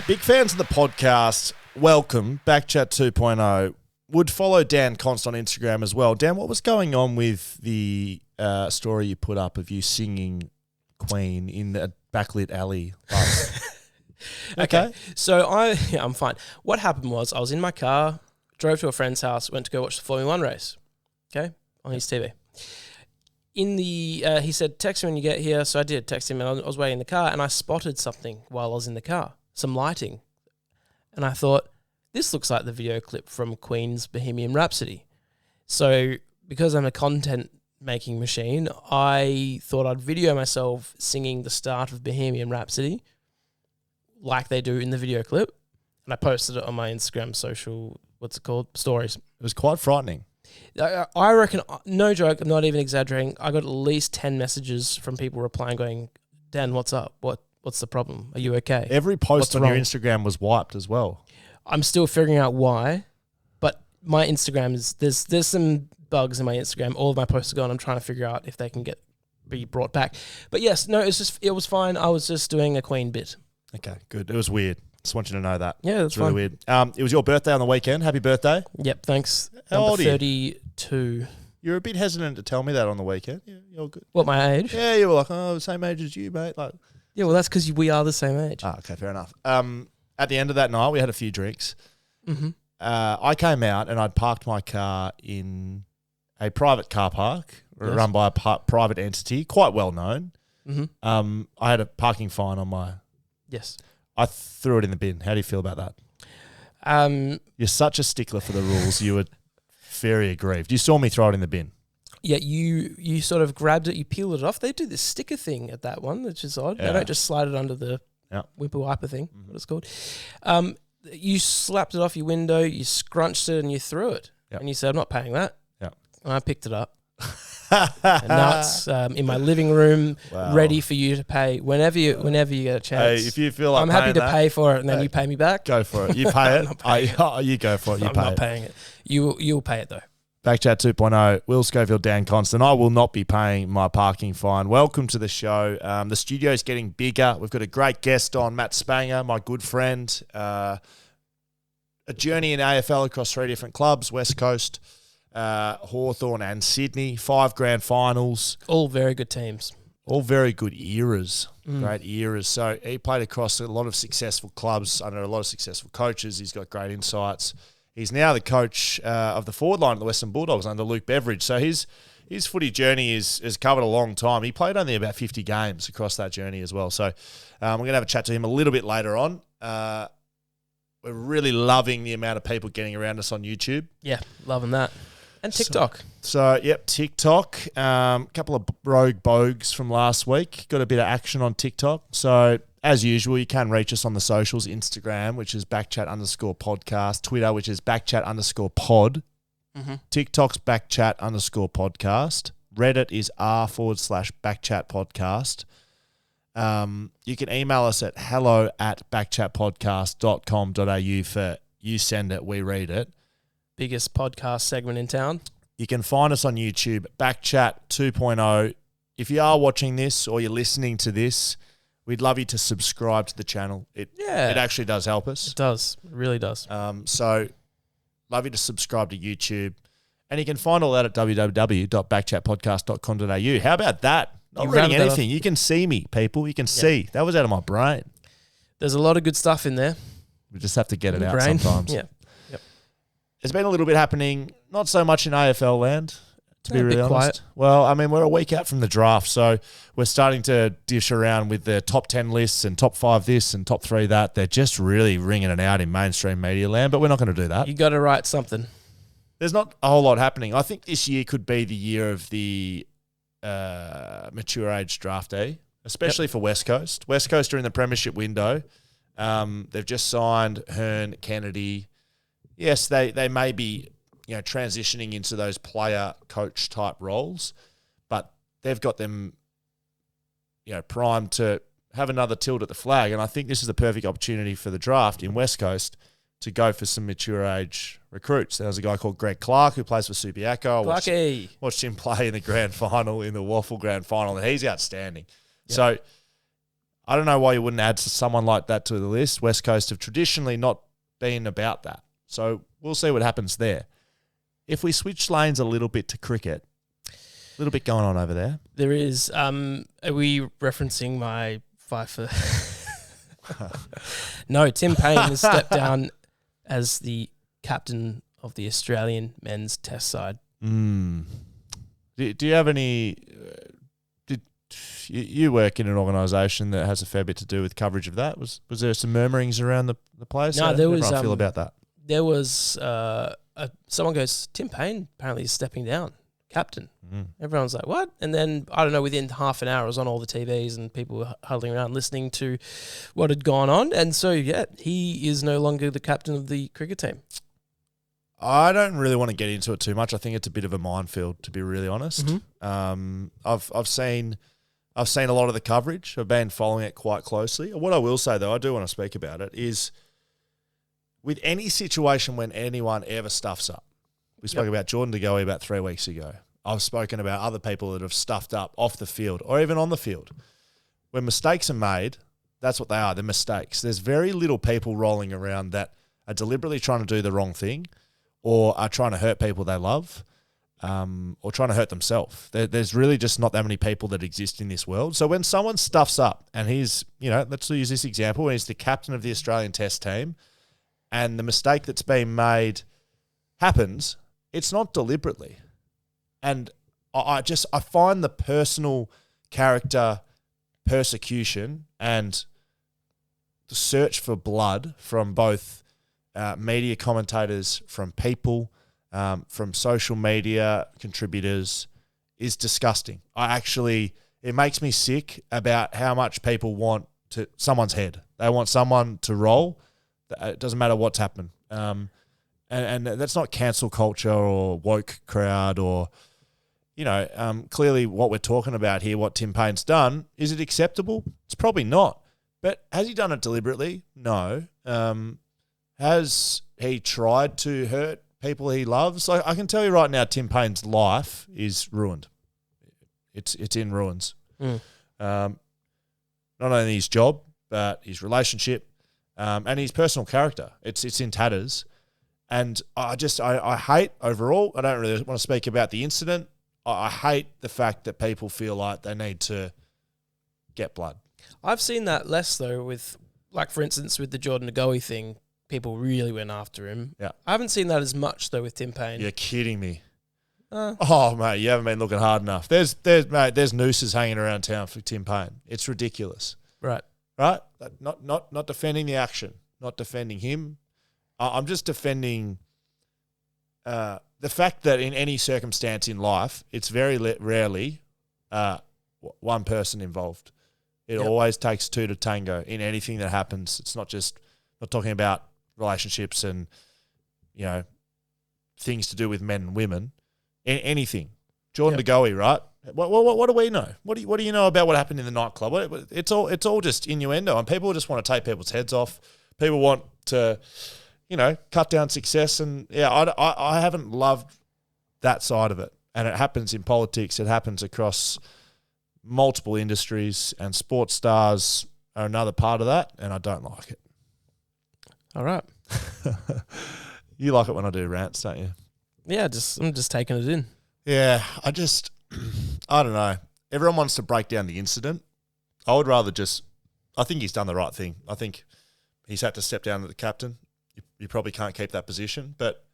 Big fans of the podcast, welcome. BackChat 2.0. Would follow Dan Const on Instagram as well. Dan, what was going on with the story you put up of you singing Queen in a backlit alley? Okay, so I'm fine. What happened was I was in my car, drove to a friend's house, went to go watch the Formula 1 race, okay, on his TV. He said, text me when you get here, so I did text him, and I was waiting in the car, and I spotted something while I was in the car, some lighting, and I thought, this looks like the video clip from Queen's Bohemian Rhapsody. So because I'm a content-making machine, I thought I'd video myself singing the start of Bohemian Rhapsody like they do in the video clip, and I posted it on my Instagram stories. It was quite frightening. I reckon, no joke, I'm not even exaggerating, I got at least 10 messages from people replying going, Dan, what's up? What's the problem? Are you okay? Every post on your Instagram was wiped as well. I'm still figuring out why, but my Instagram is there's some bugs in my Instagram. All of my posts are gone. I'm trying to figure out if they can be brought back. But yes, no, it was fine. I was just doing a Queen bit. Okay, good. It was weird. Just want you to know that. Yeah, that's really weird. It was your birthday on the weekend. Happy birthday. Yep, thanks. How old are you? 32. You're a bit hesitant to tell me that on the weekend. Yeah, you're good. What, my age? Yeah, you were like, oh, same age as you, mate. Like, yeah, well, that's because we are the same age. okay, fair enough. At the end of that night, we had a few drinks. Mm-hmm. I came out and I'd parked my car in a private car park run by a private entity, quite well known. Mm-hmm. I had a parking fine on my... Yes. I threw it in the bin. How do you feel about that? You're such a stickler for the rules. You were very aggrieved. You saw me throw it in the bin. Yeah, you sort of grabbed it, you peeled it off. They do this sticker thing at that one, which is odd. Yeah. They don't just slide it under the whipper wiper thing, what it's called. You slapped it off your window, you scrunched it, and you threw it. Yep. And you said, I'm not paying that. Yep. And I picked it up. And now it's in my living room, ready for you to pay whenever you get a chance. Hey, if you feel like I'm happy to pay for it, and then you pay me back. Go for it. You pay it. You go for it. I'm not paying it. You'll pay it though. BackChat 2.0, Will Schofield, Dan Const. I will not be paying my parking fine. Welcome to the show. The studio's getting bigger. We've got a great guest on, Matt Spangher, my good friend. A journey in AFL across 3 different clubs, West Coast, Hawthorn and Sydney. 5 grand finals. All very good teams. All very good eras, great eras. So he played across a lot of successful clubs under a lot of successful coaches. He's got great insights. He's now the coach of the forward line of the Western Bulldogs under Luke Beveridge. So his footy journey has covered a long time. He played only about 50 games across that journey as well. So we're going to have a chat to him a little bit later on. We're really loving the amount of people getting around us on YouTube. Yeah, loving that. And TikTok. So TikTok. Couple of rogue bogues from last week. Got a bit of action on TikTok. So as usual, you can reach us on the socials, Instagram, which is BackChat_podcast, Twitter, which is BackChat_pod, TikTok's BackChat_podcast, Reddit is r/BackChatPodcast. You can email us at hello@backchatpodcast.com.au for you send it, we read it. Biggest podcast segment in town. You can find us on YouTube, BackChat 2.0. If you are watching this or you're listening to this, we'd love you to subscribe to the channel. It actually does help us. It does. It really does. So love you to subscribe to YouTube. And you can find all that at www.backchatpodcast.com.au. How about that? Not reading anything. You can see me, people. You can see. That was out of my brain. There's a lot of good stuff in there. We just have to get it out sometimes. Yeah. Yep. There's been a little bit happening, not so much in AFL land, to be really honest. Quiet. Well, I mean, we're a week out from the draft, so we're starting to dish around with the top 10 lists and top 5 this and top 3 that. They're just really ringing it out in mainstream media land, but we're not going to do that. You got to write something. There's not a whole lot happening. I think this year could be the year of the mature age draftee, especially for West Coast. West Coast are in the Premiership window. They've just signed Hearn, Kennedy. Yes, they may be transitioning into those player coach type roles, but they've got them primed to have another tilt at the flag. And I think this is the perfect opportunity for the draft in West Coast to go for some mature age recruits. There's a guy called Greg Clark who plays for Subiaco. I watched him play in the grand final, in the Waffle grand final, and he's outstanding. Yep. So I don't know why you wouldn't add someone like that to the list. West Coast have traditionally not been about that. So we'll see what happens there. If we switch lanes a little bit to cricket, a little bit going on over there. There is. Are we referencing my Fifer? No, Tim Paine has stepped down as the captain of the Australian men's test side. Do you have any... You work in an organisation that has a fair bit to do with coverage of that. Was there some murmurings around the place? No, there was... How do you feel about that? There was... someone goes, Tim Paine apparently is stepping down, captain. Everyone's like, what? And then, I don't know, within half an hour, it was on all the TVs and people were huddling around listening to what had gone on. And so, yeah, he is no longer the captain of the cricket team. I don't really want to get into it too much. I think it's a bit of a minefield, to be really honest. I've seen a lot of the coverage. I've been following it quite closely. What I will say, though, I do want to speak about it, is with any situation when anyone ever stuffs up, we spoke about Jordan De Goey about 3 weeks ago. I've spoken about other people that have stuffed up off the field or even on the field. When mistakes are made, that's what they are. They're mistakes. There's very little people rolling around that are deliberately trying to do the wrong thing or are trying to hurt people they love or trying to hurt themselves. There's really just not that many people that exist in this world. So when someone stuffs up and he's, let's use this example, when he's the captain of the Australian Test team and the mistake that's been made happens, it's not deliberately. And I find the personal character persecution and the search for blood from both media commentators, from people, from social media contributors is disgusting. It makes me sick about how much people want someone's head. They want someone to roll. It doesn't matter what's happened. And that's not cancel culture or woke crowd or, clearly what we're talking about here, what Tim Paine's done, is it acceptable? It's probably not. But has he done it deliberately? No. Has he tried to hurt people he loves? I can tell you right now, Tim Paine's life is ruined. It's in ruins. Not only his job, but his relationship and his personal character. It's in tatters. And I hate overall, I don't really want to speak about the incident. I hate the fact that people feel like they need to get blood. I've seen that less, though, with, like, for instance, with the Jordan De Goey thing, people really went after him. Yeah. I haven't seen that as much, though, with Tim Paine. You're kidding me. Mate, you haven't been looking hard enough. There's nooses hanging around town for Tim Paine. It's ridiculous. Right? Not defending the action, not defending him. I'm just defending the fact that in any circumstance in life, it's very rarely one person involved. It always takes two to tango in anything that happens. It's not talking about relationships and, things to do with men and women. Anything. Jordan De Goey, right? What do we know? What do you know about what happened in the nightclub? It's all just innuendo, and people just want to take people's heads off. People want to, cut down success, and I haven't loved that side of it. And it happens in politics. It happens across multiple industries, and sports stars are another part of that, and I don't like it. All right. You like it when I do rants, don't you? Yeah, I'm just taking it in. Yeah, I don't know. Everyone wants to break down the incident. I would rather I think he's done the right thing. I think he's had to step down as the captain. You probably can't keep that position, but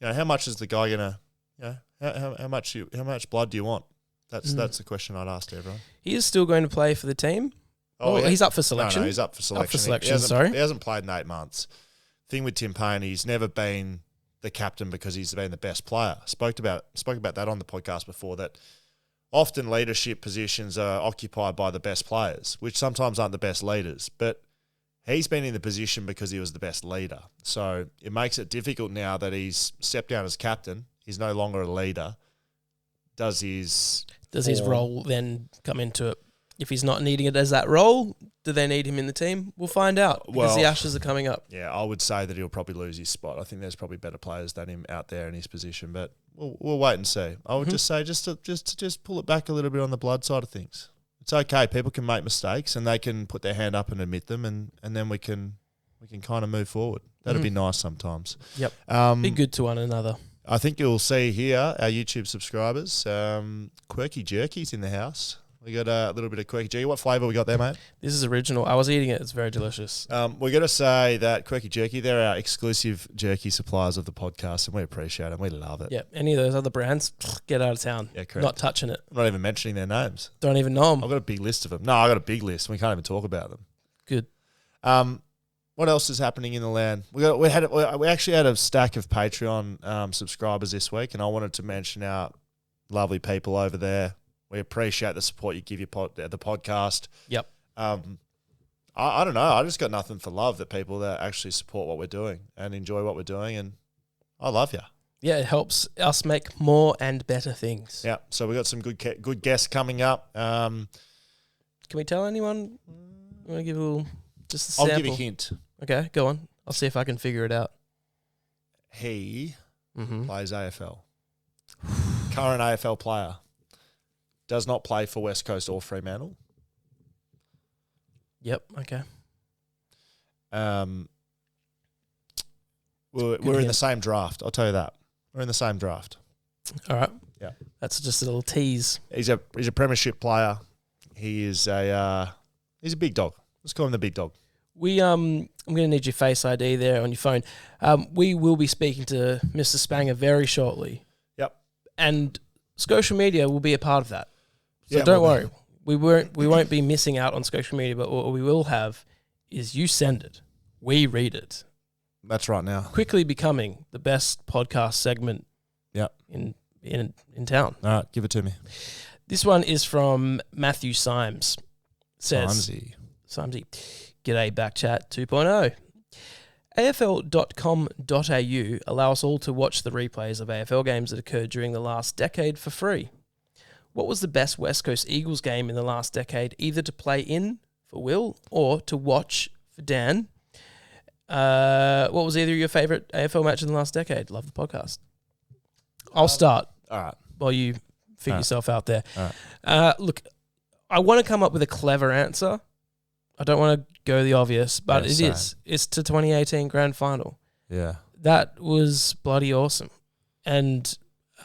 how much is the guy gonna? How much blood do you want? That's the question I'd ask to everyone. He is still going to play for the team. He's up for selection. No, he's up for selection. Up for selection. He hasn't played in 8 months. Thing with Tim Paine, he's never been the captain because he's been the best player. Spoke about that on the podcast before, that often leadership positions are occupied by the best players, which sometimes aren't the best leaders. But he's been in the position because he was the best leader. So it makes it difficult now that he's stepped down as captain. He's no longer a leader. Does his role then come into it? If he's not needing it as that role, do they need him in the team? We'll find out because the Ashes are coming up. Yeah, I would say that he'll probably lose his spot. I think there's probably better players than him out there in his position, but we'll wait and see. I would just say just pull it back a little bit on the blood side of things. It's okay. People can make mistakes and they can put their hand up and admit them, and then we can kind of move forward. That'd be nice sometimes. Yep. Be good to one another. I think you'll see here, our YouTube subscribers, Quirky Jerky's in the house. We got a little bit of Quirky Jerky. What flavour we got there, mate? This is original. I was eating it. It's very delicious. We're going to say that Quirky Jerky, they're our exclusive jerky suppliers of the podcast, and we appreciate it. We love it. Yep. Any of those other brands, get out of town. Yeah, correct. Not touching it. I'm not even mentioning their names. Don't even know them. I've got a big list of them. No, I got a big list. We can't even talk about them. Good. What else is happening in the land? We actually had a stack of Patreon subscribers this week, and I wanted to mention our lovely people over there. We appreciate the support you give the podcast. Yep. I don't know. I just got nothing for love that people that actually support what we're doing and enjoy what we're doing, and I love you. Yeah, it helps us make more and better things. Yeah. So we got some good guests coming up. Can we tell anyone? You want to give a little, just a sample? I'll give a hint. Okay, go on. I'll see if I can figure it out. He plays AFL. Current AFL player. Does not play for West Coast or Fremantle. Yep, okay. We're in the same draft. I'll tell you that. We're in the same draft. All right. Yeah. That's just a little tease. He's a premiership player. He is he's a big dog. Let's call him the big dog. I'm going to need your Face ID there on your phone. We will be speaking to Mr. Spanger very shortly. Yep. And social media will be a part of that. So don't worry. We won't be missing out on social media, but what we will have is you send it. We read it. That's right now. Quickly becoming the best podcast segment in town. All right, give it to me. This one is from Matthew Symes. Says, Simesy. G'day, BackChat 2.0. AFL.com.au allows all to watch the replays of AFL games that occurred during the last decade for free. What was the best West Coast Eagles game in the last decade, either to play in for Will or to watch for Dan? What was either your favourite AFL match in the last decade? Love the podcast. I'll start. All right. While you figure yourself out there. All right. Look, I want to come up with a clever answer. I don't want to go the obvious, but it is. It's to 2018 Grand Final. Yeah. That was bloody awesome. And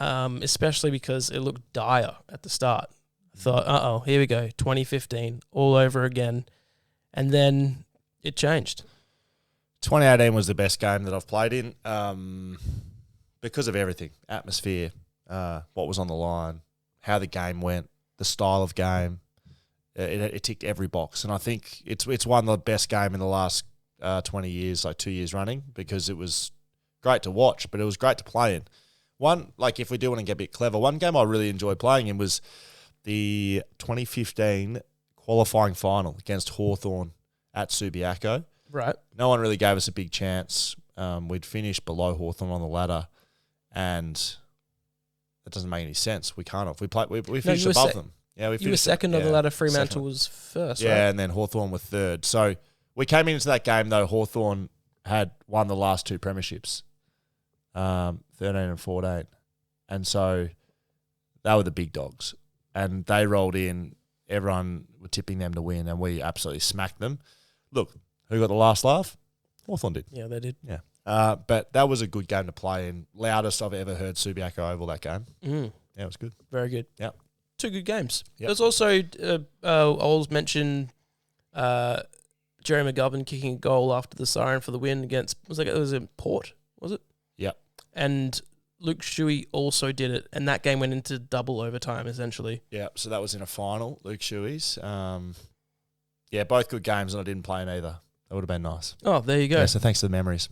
especially because it looked dire at the start. I thought, here we go, 2015, all over again. And then it changed. 2018 was the best game that I've played in because of everything. Atmosphere, what was on the line, how the game went, the style of game. It ticked every box. And I think it's one of the best game in the last 20 years, like 2 years running, because it was great to watch, but it was great to play in. If we do want to get a bit clever, one game I really enjoyed playing in was the 2015 qualifying final against Hawthorn at Subiaco. Right. No one really gave us a big chance. We'd finished below Hawthorn on the ladder, and that doesn't make any sense. We can't have. We finished above them. Yeah, you were second on the ladder. Fremantle was first. Yeah, right? And then Hawthorn were third. So we came into that game though. Hawthorn had won the last two premierships, 13 and 14, and so they were the big dogs. And they rolled in. Everyone were tipping them to win, and we absolutely smacked them. Look, who got the last laugh? Hawthorn did. Yeah, they did. Yeah. But that was a good game to play in. Loudest I've ever heard Subiaco Oval that game. Yeah, it was good. Very good. Yeah. Two good games. Yep. There's also, I'll mention Jerry McGovern kicking a goal after the siren for the win against, was it Port, was it? Yep. And Luke Shuey also did it, and that game went into double overtime, essentially. Yeah, so that was in a final, Luke Shuey's. Yeah, both good games, and I didn't play in either. That would have been nice. Oh, there you go. Yeah, so thanks to the memories.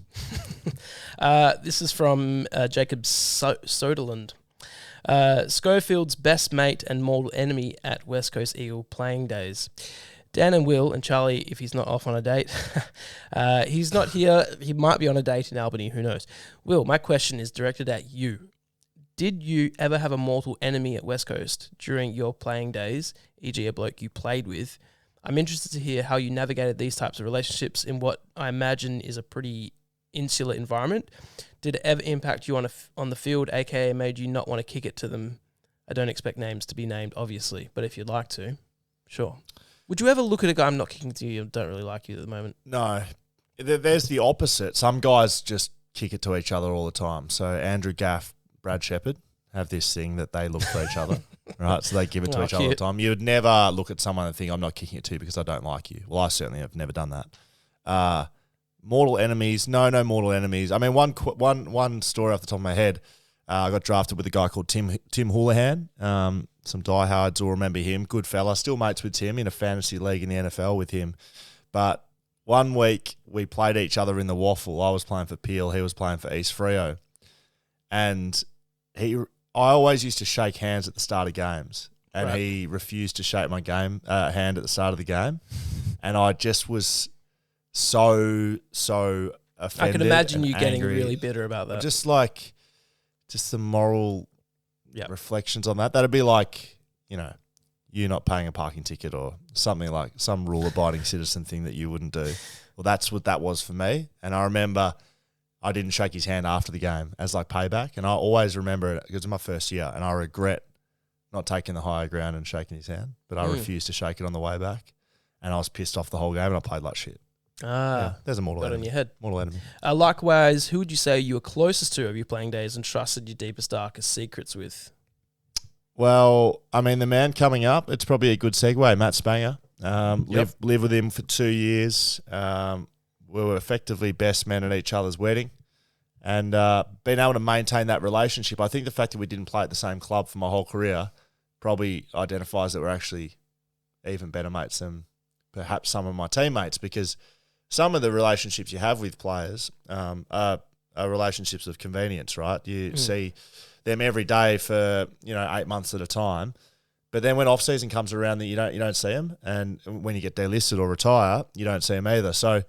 This is from Jacob Soderland. Schofield's best mate and mortal enemy at West Coast Eagle playing days. Dan and Will and Charlie, if he's not off on a date. He's not here. He might be on a date in Albany. Who knows? Will, my question is directed at you. Did you ever have a mortal enemy at West Coast during your playing days, e.g. a bloke you played with? I'm interested to hear how you navigated these types of relationships in what I imagine is a pretty insular environment. Did it ever impact you on the field, aka made you not want to kick it to them? I don't expect names to be named, obviously, but if you'd like to, Sure. Would you ever look at a guy, I'm not kicking to you, I don't really like you at the moment? No. There's the opposite. Some guys just kick it to each other all the time. So Andrew Gaff, Brad Shepherd have this thing that they look for each other, right? So they give it to each other all the time. You would never look at someone and think, I'm not kicking it to you because I don't like you. Well, I certainly have never done that. Mortal enemies. No mortal enemies. I mean, one story off the top of my head, I got drafted with a guy called Tim Houlihan. Some diehards will remember him. Good fella. Still mates with Tim in a fantasy league in the NFL with him. But one week we played each other in the waffle. I was playing for Peel. He was playing for East Freo. And I always used to shake hands at the start of games. And he refused to shake my hand at the start of the game. And I just was so offended. I can imagine you angry. getting really bitter about that. Just the moral reflections on that. That'd be like, you not paying a parking ticket or something, like some rule-abiding citizen thing that you wouldn't do. Well, that's what that was for me. And I remember I didn't shake his hand after the game as like payback. And I always remember it because it was my first year and I regret not taking the higher ground and shaking his hand. But I refused to shake it on the way back. And I was pissed off the whole game and I played like shit. There's a mortal enemy. On your head. Mortal enemy. Likewise, who would you say you were closest to over your playing days and trusted your deepest, darkest secrets with? Well, I mean, the man coming up, it's probably a good segue, Matt Spangher. Lived with him for 2 years. We were effectively best men at each other's wedding. And being able to maintain that relationship, I think the fact that we didn't play at the same club for my whole career probably identifies that we're actually even better mates than perhaps some of my teammates, because some of the relationships you have with players are relationships of convenience, right? You see them every day for 8 months at a time, but then when off season comes around, that you don't see them, and when you get delisted or retire, you don't see them either. So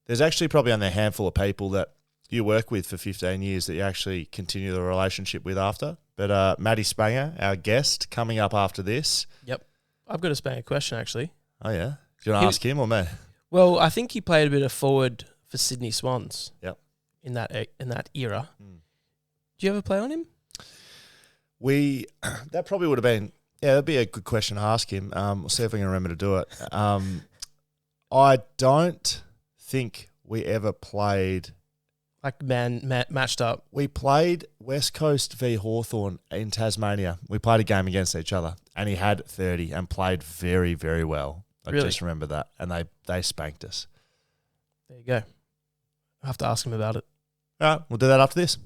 there's actually probably only a handful of people that you work with for 15 years that you actually continue the relationship with after. But Matty Spanger, our guest, coming up after this. Yep, I've got a Spanger question actually. Oh yeah, do you want to ask him or me? Well, I think he played a bit of forward for Sydney Swans. Yep. In that era. Do you ever play on him? That probably would have been, that'd be a good question to ask him. We'll see if we can remember to do it. I don't think we ever played like matched up. We played West Coast v Hawthorn in Tasmania. We played a game against each other, and he had 30 and played very, very well. I just remember that, and they spanked us. There you go. I'll have to ask him about it. All right, we'll do that after this.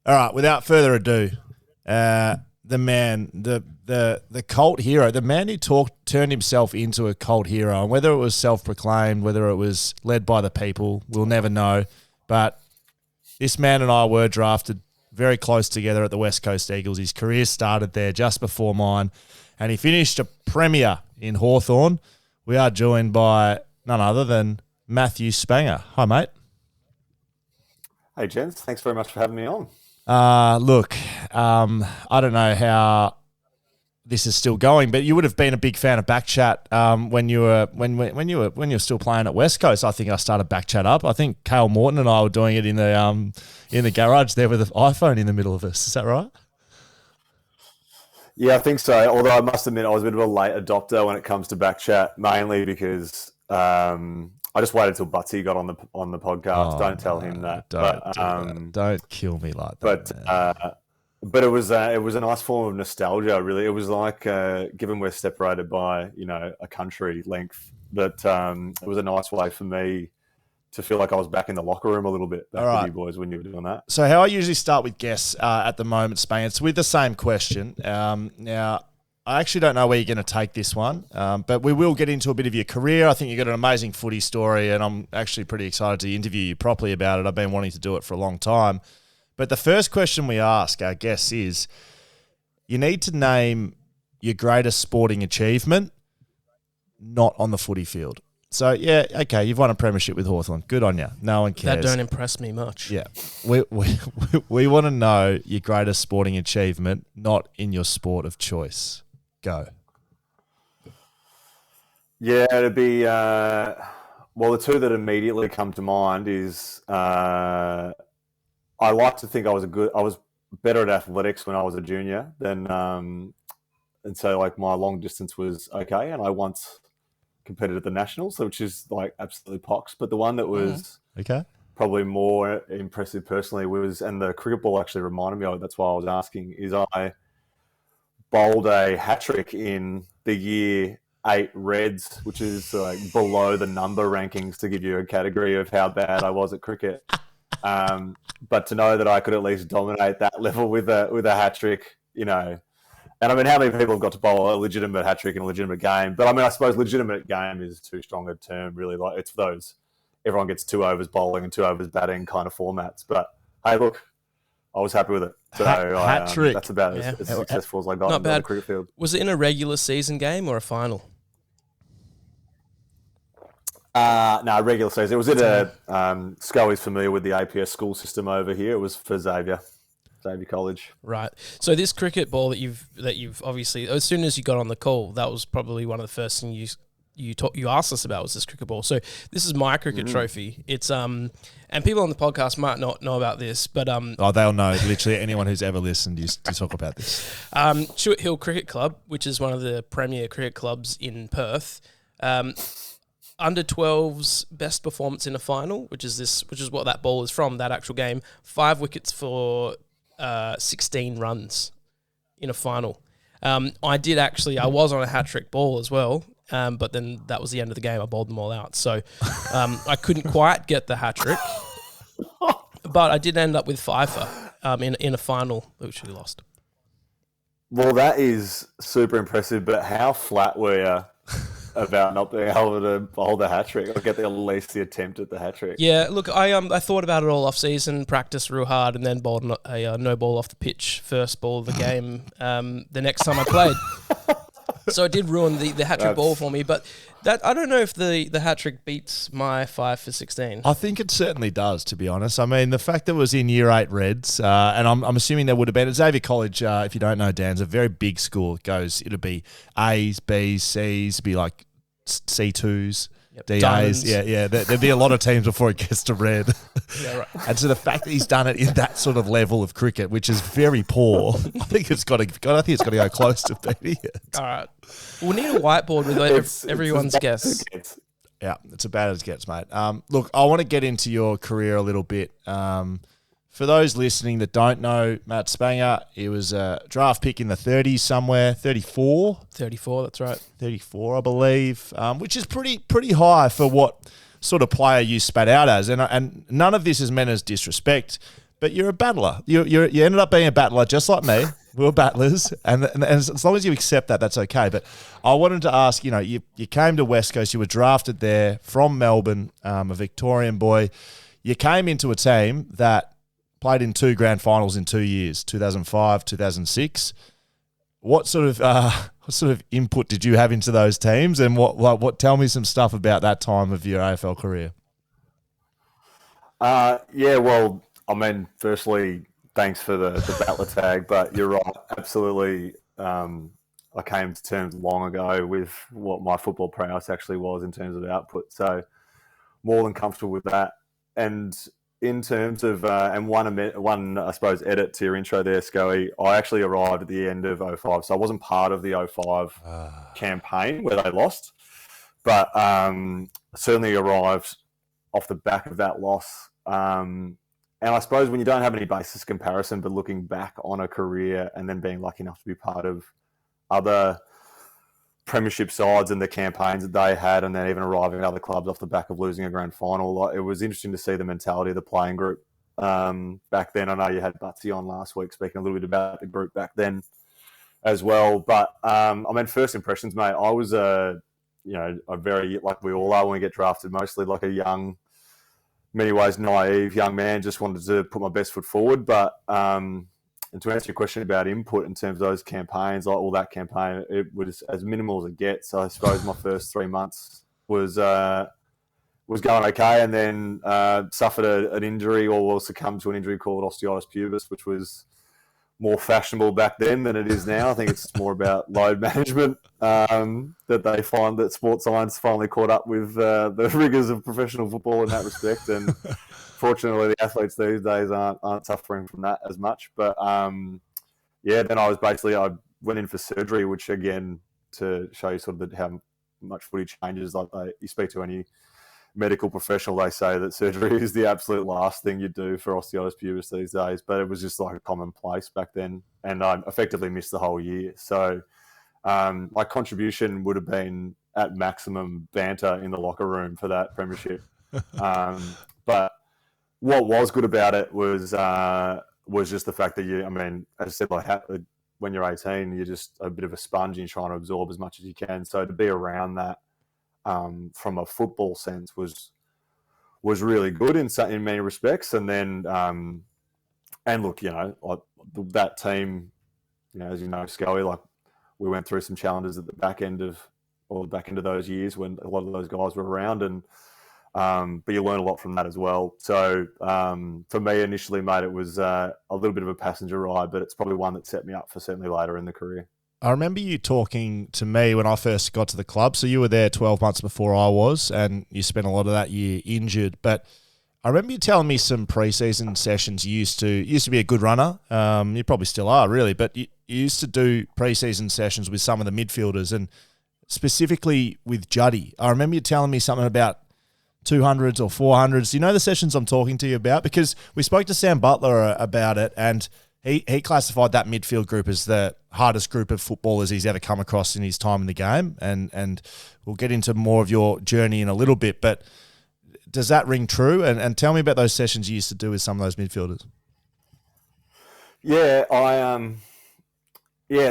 All right, without further ado, the man, the cult hero, the man who turned himself into a cult hero, and whether it was self-proclaimed, whether it was led by the people, we'll never know. But this man and I were drafted very close together at the West Coast Eagles. His career started there just before mine, and he finished a premier in Hawthorn. We are joined by none other than Matthew Spanger. Hi, mate. Hey, gents. Thanks very much for having me on. Look, I don't know how this is still going, but you would have been a big fan of BackChat when you were still playing at West Coast. I think I started BackChat up. I think Cale Morton and I were doing it in the garage there with an iPhone in the middle of us. Is that right? Yeah, I think so. Although I must admit I was a bit of a late adopter when it comes to BackChat, mainly because I just waited till Butsy got on the podcast. Don't tell him that. Don't kill me like that. But it was a nice form of nostalgia. Really, it was like given we're separated by a country length, that it was a nice way for me to feel like I was back in the locker room a little bit back with you boys when you were doing that. So how I usually start with guests at the moment, Spain, it's with the same question. Now, I actually don't know where you're going to take this one, but we will get into a bit of your career. I think you've got an amazing footy story, and I'm actually pretty excited to interview you properly about it. I've been wanting to do it for a long time. But the first question we ask our guests is, you need to name your greatest sporting achievement, not on the footy field. So, yeah, okay, you've won a premiership with Hawthorn. Good on you. No one cares. That don't impress me much. Yeah. We want to know your greatest sporting achievement, not in your sport of choice. Go. Yeah, it'd be the two that immediately come to mind is I like to think I was better at athletics when I was a junior than and so like my long distance was okay, and I once competed at the Nationals, which is like absolutely pox. But the one that was Okay. probably more impressive personally was, and the cricket ball actually reminded me of it, that's why I was asking, is I bowled a hat trick in the year 8 Reds, which is like below the number rankings to give you a category of how bad I was at cricket. But to know that I could at least dominate that level with a hat trick, you know. And I mean, how many people have got to bowl a legitimate hat trick in a legitimate game? But I mean, I suppose legitimate game is too strong a term, really. Like, it's those everyone gets 2 overs bowling and 2 overs batting kind of formats. But hey, look, I was happy with it. So hat trick. That's about as successful as I got Not on bad. the cricket field. Was it in a regular season game or a final? No, regular season. It was at a Scully's familiar with the APS school system over here. It was for Xavier College. Right. So this cricket ball that you've obviously, as soon as you got on the call, that was probably one of the first things you asked us about was this cricket ball. So this is my cricket trophy. It's and people on the podcast might not know about this, but they'll know. Literally anyone who's ever listened used to talk about this. Chewett Hill Cricket Club, which is one of the premier cricket clubs in Perth, under 12's best performance in a final, which is what that ball is from, that actual game. 5 wickets for 16 runs in a final. I was on a hat-trick ball as well, but then that was the end of the game. I bowled them all out. So I couldn't quite get the hat-trick, but I did end up with 5 in a final, which we lost. Well, that is super impressive, but how flat were you about not being able to bowl the hat-trick or get at least the attempt at the hat-trick? Yeah, look, I thought about it all off-season, practiced real hard, and then bowled a no ball off the pitch, first ball of the game, the next time I played. So it did ruin the hat-trick ball for me, but that I don't know if the hat-trick beats my 5 for 16. I think it certainly does, to be honest. I mean, the fact that it was in year 8 Reds, and I'm assuming there would have been at Xavier College, if you don't know, Dan's a very big school. It'll be A's, B's, C's, be like C2s, DAs. Diamonds. Yeah. There'd be a lot of teams before it gets to red. Yeah, right. And so the fact that he's done it in that sort of level of cricket, which is very poor, I think it's got to go close to beating it. All right. We'll need a whiteboard with everyone's guess. Yeah, it's about as it gets, mate. Look, I want to get into your career a little bit. For those listening that don't know, Matt Spangher, he was a draft pick in the 30s somewhere, 34? 34, that's right. 34, I believe, which is pretty high for what sort of player you spat out as. And none of this is meant as disrespect, but you're a battler. You ended up being a battler just like me. We were battlers, and as long as you accept that, that's okay. But I wanted to ask, you came to West Coast, you were drafted there from Melbourne, a Victorian boy. You came into a team that played in 2 grand finals in 2 years, 2005, 2006. What sort of input did you have into those teams, and what? Tell me some stuff about that time of your AFL career. Yeah, well, I mean, firstly, thanks for the battler tag, but you're right, absolutely. I came to terms long ago with what my football prowess actually was in terms of output, so more than comfortable with that. And in terms of, and one, I suppose, edit to your intro there, Scully, I actually arrived at the end of 05, so I wasn't part of the 05 campaign where they lost, but certainly arrived off the back of that loss. And I suppose when you don't have any basis comparison, but looking back on a career and then being lucky enough to be part of other premiership sides and the campaigns that they had, and then even arriving at other clubs off the back of losing a grand final, it was interesting to see the mentality of the playing group back then. I know you had Butsy on last week speaking a little bit about the group back then as well. But I mean, first impressions, mate, I was a very, like we all are when we get drafted, mostly like a young, many ways naive young man, just wanted to put my best foot forward. But and to answer your question about input in terms of those campaigns, like all that campaign, it was as minimal as it gets. So I suppose my first 3 months was going okay, and then suffered an injury, or succumbed to an injury called osteitis pubis, which was more fashionable back then than it is now. I think it's more about load management, that they find that sports science finally caught up with the rigours of professional football in that respect. And fortunately, the athletes these days aren't suffering from that as much. But then I went in for surgery, which again, to show you sort of how much footy changes. Like you speak to any medical professional, they say that surgery is the absolute last thing you do for osteitis pubis these days. But it was just like a commonplace back then, and I effectively missed the whole year. So my contribution would have been at maximum banter in the locker room for that premiership. But what was good about it was just the fact that as I said, like when you're 18, you're just a bit of a sponge and you're trying to absorb as much as you can. So to be around that from a football sense was really good in many respects. And then and look, like that team, as you know, Scully, like we went through some challenges at the back end of those years when a lot of those guys were around, and but you learn a lot from that as well. So for me initially, mate, it was a little bit of a passenger ride, but it's probably one that set me up for certainly later in the career. I remember you talking to me when I first got to the club. So you were there 12 months before I was, and you spent a lot of that year injured. But I remember you telling me some preseason sessions. You used to be a good runner. You probably still are, really. But you used to do preseason sessions with some of the midfielders, and specifically with Juddy. I remember you telling me something about 200s or 400s. Do you know the sessions I'm talking to you about? Because we spoke to Sam Butler about it, and he classified that midfield group as the hardest group of footballers he's ever come across in his time in the game. And we'll get into more of your journey in a little bit, but does that ring true? And tell me about those sessions you used to do with some of those midfielders. Yeah,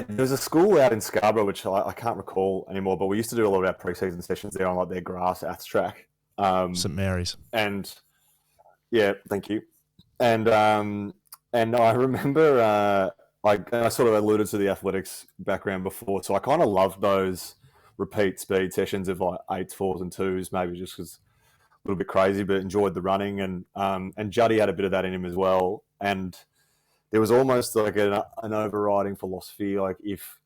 there's a school out in Scarborough, which I can't recall anymore, but we used to do a lot of our pre-season sessions there on like their grass aths track. St Mary's. And yeah, thank you. And I remember, I sort of alluded to the athletics background before, so I kind of loved those repeat speed sessions of like 8s, 4s and 2s, maybe just because a little bit crazy, but enjoyed the running. And Juddy had a bit of that in him as well. And there was almost like an overriding philosophy, like if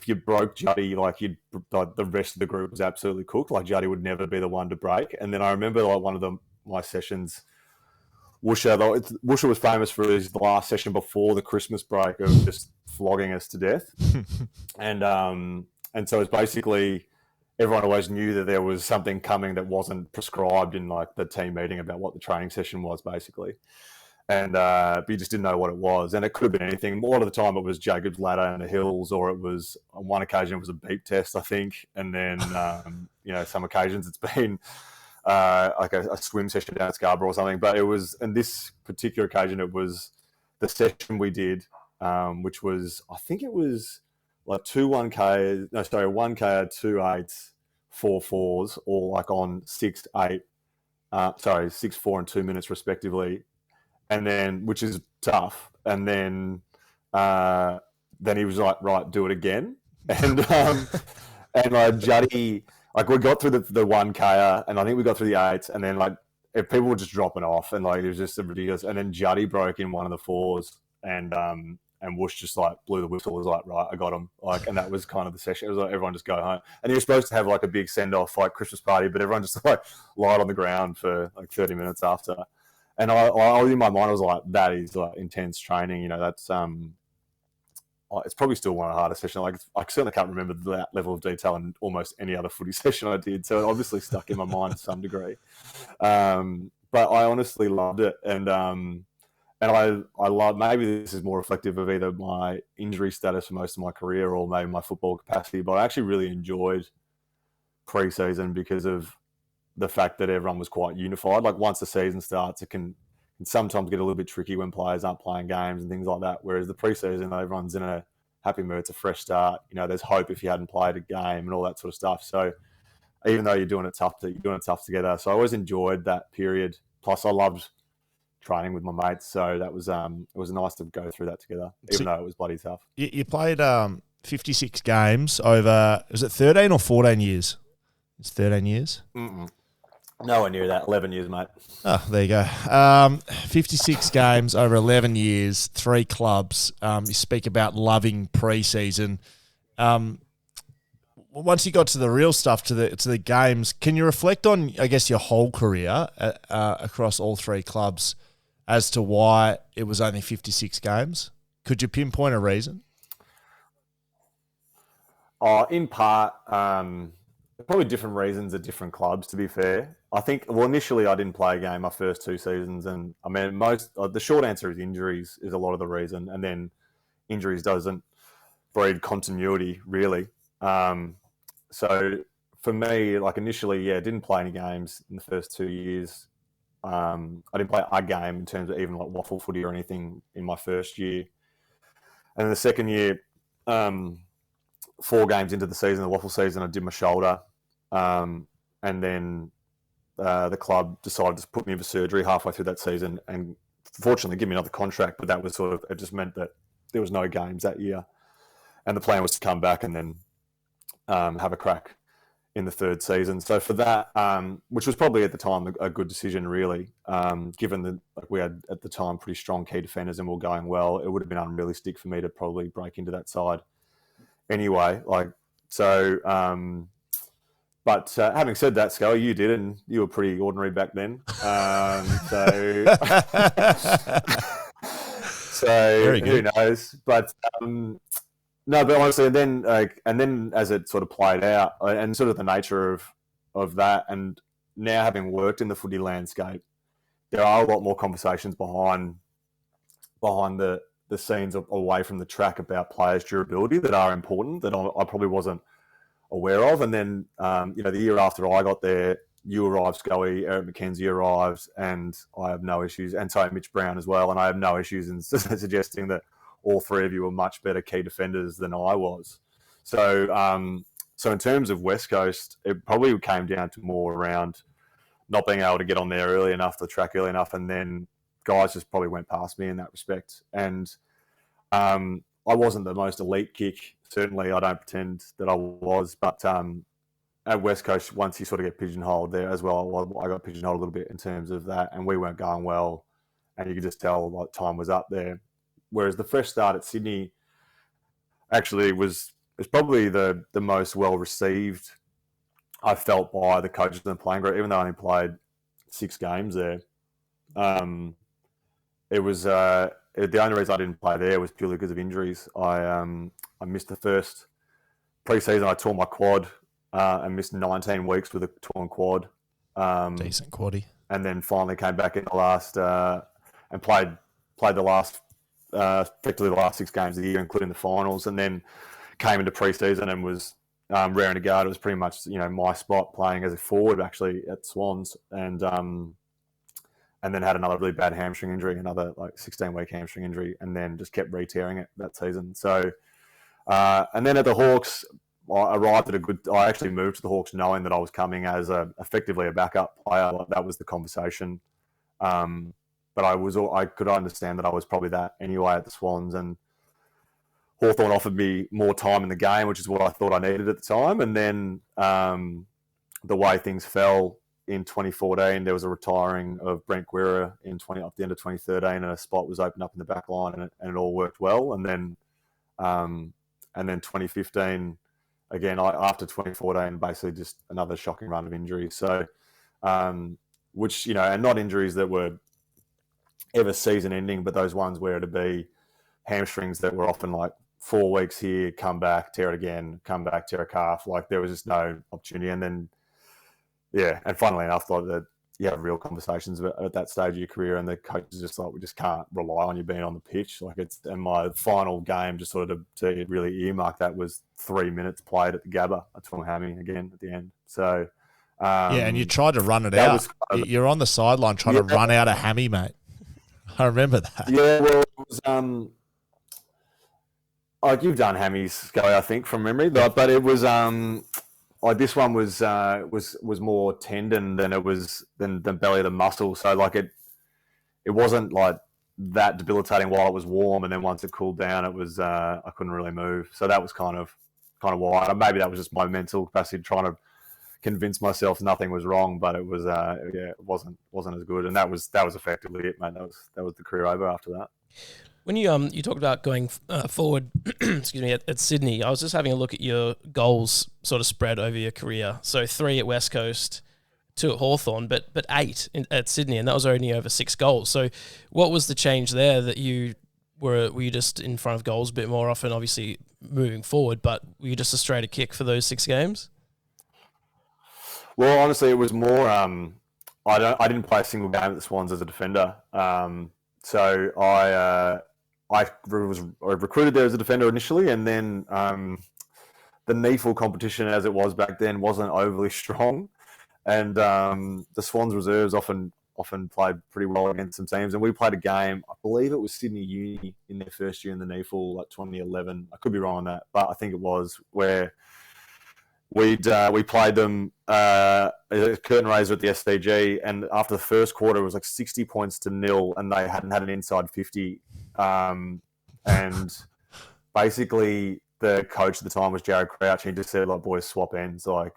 you broke Juddy, like the rest of the group was absolutely cooked. Like Juddy would never be the one to break. And then I remember like one of my sessions, Woosha was famous for his last session before the Christmas break of just flogging us to death. And so it's basically everyone always knew that there was something coming that wasn't prescribed in like the team meeting about what the training session was basically. And but you just didn't know what it was. And it could have been anything. A lot of the time it was Jacob's ladder in the hills, or it was, on one occasion it was a beep test, I think. And then, some occasions it's been like a swim session down at Scarborough or something. But it was, in this particular occasion, it was the session we did, which was, I think it was like 1K, 2 8s, 4 4s, all like on 6, 8, 6, 4 and 2 minutes respectively. And then, which is tough. And then he was like, right, do it again. And Juddy, like we got through the 1K, and I think we got through the 8s, and then like if people were just dropping off, and like it was just ridiculous. And then Juddy broke in one of the 4s, and Woosh just like blew the whistle. Was like, right, I got him. Like, and that was kind of the session. It was like everyone just go home, and he was supposed to have like a big send off, like Christmas party, but everyone just like lied on the ground for like 30 minutes after. And I in my mind I was like, that is like intense training. That's it's probably still one of the hardest sessions. Like, I certainly can't remember that level of detail in almost any other footy session I did. So it obviously stuck in my mind to some degree. But I honestly loved it. And I love, maybe this is more reflective of either my injury status for most of my career or maybe my football capacity, but I actually really enjoyed pre-season because of the fact that everyone was quite unified. Like once the season starts, it can sometimes get a little bit tricky when players aren't playing games and things like that. Whereas the preseason, everyone's in a happy mood. It's a fresh start. There's hope if you hadn't played a game and all that sort of stuff. So even though you're doing it tough together. So I always enjoyed that period. Plus I loved training with my mates. So that was, it was nice to go through that together, even though it was bloody tough. You played 56 games over, is it 13 or 14 years? It's 13 years. Mm-mm. Nowhere near that. 11 years, mate. Oh, there you go. 56 games over 11 years, 3 clubs. You speak about loving pre-season. Once you got to the real stuff, to the games, can you reflect on, I guess, your whole career across all 3 clubs as to why it was only 56 games? Could you pinpoint a reason? In part, probably different reasons at different clubs, to be fair. I think, well, initially I didn't play a game my first 2 seasons. And I mean, the short answer is injuries is a lot of the reason. And then injuries doesn't breed continuity, really. So for me, like initially, didn't play any games in the first 2 years. I didn't play a game in terms of even like waffle footy or anything in my first year. And then the second year, 4 games into the season, the waffle season, I did my shoulder. And then the club decided to put me in for surgery halfway through that season and fortunately give me another contract. But that was it just meant that there was no games that year. And the plan was to come back and then have a crack in the third season. So for that, which was probably at the time a good decision, really, given that we had at the time pretty strong key defenders and we were going well, it would have been unrealistic for me to probably break into that side anyway. But having said that, Scully, you did, and you were pretty ordinary back then. So who knows? But no, but honestly, and then as it sort of played out, and sort of the nature of that, and now having worked in the footy landscape, there are a lot more conversations behind the scenes away from the track about players' durability that are important that I probably wasn't aware of. And then the year after I got there, you arrived, Scully, Eric McKenzie arrives, and I have no issues, and so Mitch Brown as well, and I have no issues in suggesting that all 3 of you were much better key defenders than I was. So in terms of West Coast, it probably came down to more around not being able to get on there early enough, the track early enough, and then guys just probably went past me in that respect. And I wasn't the most elite kick. Certainly, I don't pretend that I was, but at West Coast, once you sort of get pigeonholed there as well, I got pigeonholed a little bit in terms of that, and we weren't going well, and you could just tell like time was up there. Whereas the fresh start at Sydney actually was probably the most well received I felt by the coaches and playing group, even though I only played 6 games there. It was the only reason I didn't play there was purely because of injuries. I missed the first pre-season. I tore my quad and missed 19 weeks with a torn quad. Decent quaddie. And then finally came back in the last and played the last effectively the last 6 games of the year, including the finals, and then came into pre-season and was raring to go. It was pretty much my spot, playing as a forward actually at Swans, and then had another really bad hamstring injury, another 16-week hamstring injury, and then just kept re-tearing it that season. So and then at the Hawks, I arrived at I actually moved to the Hawks knowing that I was coming as effectively a backup player. That was the conversation. But I could understand that I was probably that anyway at the Swans, and Hawthorn offered me more time in the game, which is what I thought I needed at the time. And then the way things fell in 2014, there was a retiring of Brent Guerra at the end of 2013, and a spot was opened up in the back line, and it all worked well. And then 2015, again, after 2014, basically just another shocking run of injuries. So, which, and not injuries that were ever season ending, but those ones where it'd be hamstrings that were often 4 weeks here, come back, tear it again, come back, tear a calf. There was just no opportunity. And then, and funnily enough, that you have real conversations at that stage of your career, and the coach is just we just can't rely on you being on the pitch. And my final game, just sort of to really earmark that, was 3 minutes played at the Gabba. I tore my hammy again at the end. So and you tried to run it out. You're on the sideline trying to run out a hammy, mate. I remember that. Yeah, well, it was you've done hammies, Scully, I think, from memory, but it was this one was more tendon than it was than belly of the muscle. So it wasn't that debilitating while it was warm, and then once it cooled down, it was I couldn't really move. So that was kind of why. Maybe that was just my mental capacity trying to convince myself nothing was wrong, but it was it wasn't as good, and that was effectively it, mate. That was the career over after that. When you talked about going forward, excuse me, at Sydney, I was just having a look at your goals sort of spread over your career. So 3 at West Coast, 2 at Hawthorn, but 8 at Sydney, and that was only over 6 goals. So what was the change there that you were you just in front of goals a bit more often, obviously moving forward, but were you just a straighter kick for those 6 games? Well, honestly, it was more. I didn't play a single game at the Swans as a defender. So I was recruited there as a defender initially, and then the NEFL competition, as it was back then, wasn't overly strong, and the Swans reserves often played pretty well against some teams. And we played a game, I believe it was Sydney Uni in their first year in the NEFL, like 2011. I could be wrong on that, but I think it was, where we played them a curtain raiser at the SCG, and after the first quarter, it was like 60 points to 0, and they hadn't had an inside 50. And basically, the coach at the time was Jared Crouch, and he just said, like, boys, swap ends, like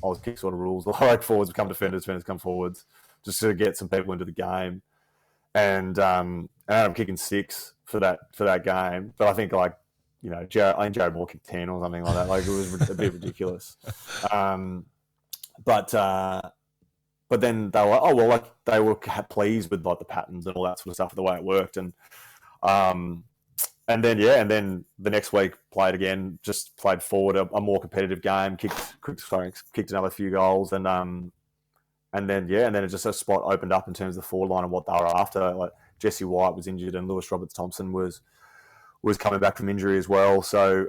Oz kick sort of rules, like forwards become defenders, defenders come forwards, just to get some people into the game. And I ended up kicking 6 for that game, but I think, like, you know, Jared Moore kicked 10 or something like that. Like, it was a bit ridiculous. But then they were like, oh, well, like, they were pleased with, like, the patterns and all that sort of stuff, the way it worked. And then the next week played again, just played forward a more competitive game, kicked another few goals, and then it just a spot opened up in terms of the forward line and what they were after. Like, Jesse White was injured, and Lewis Roberts Thompson was coming back from injury as well. So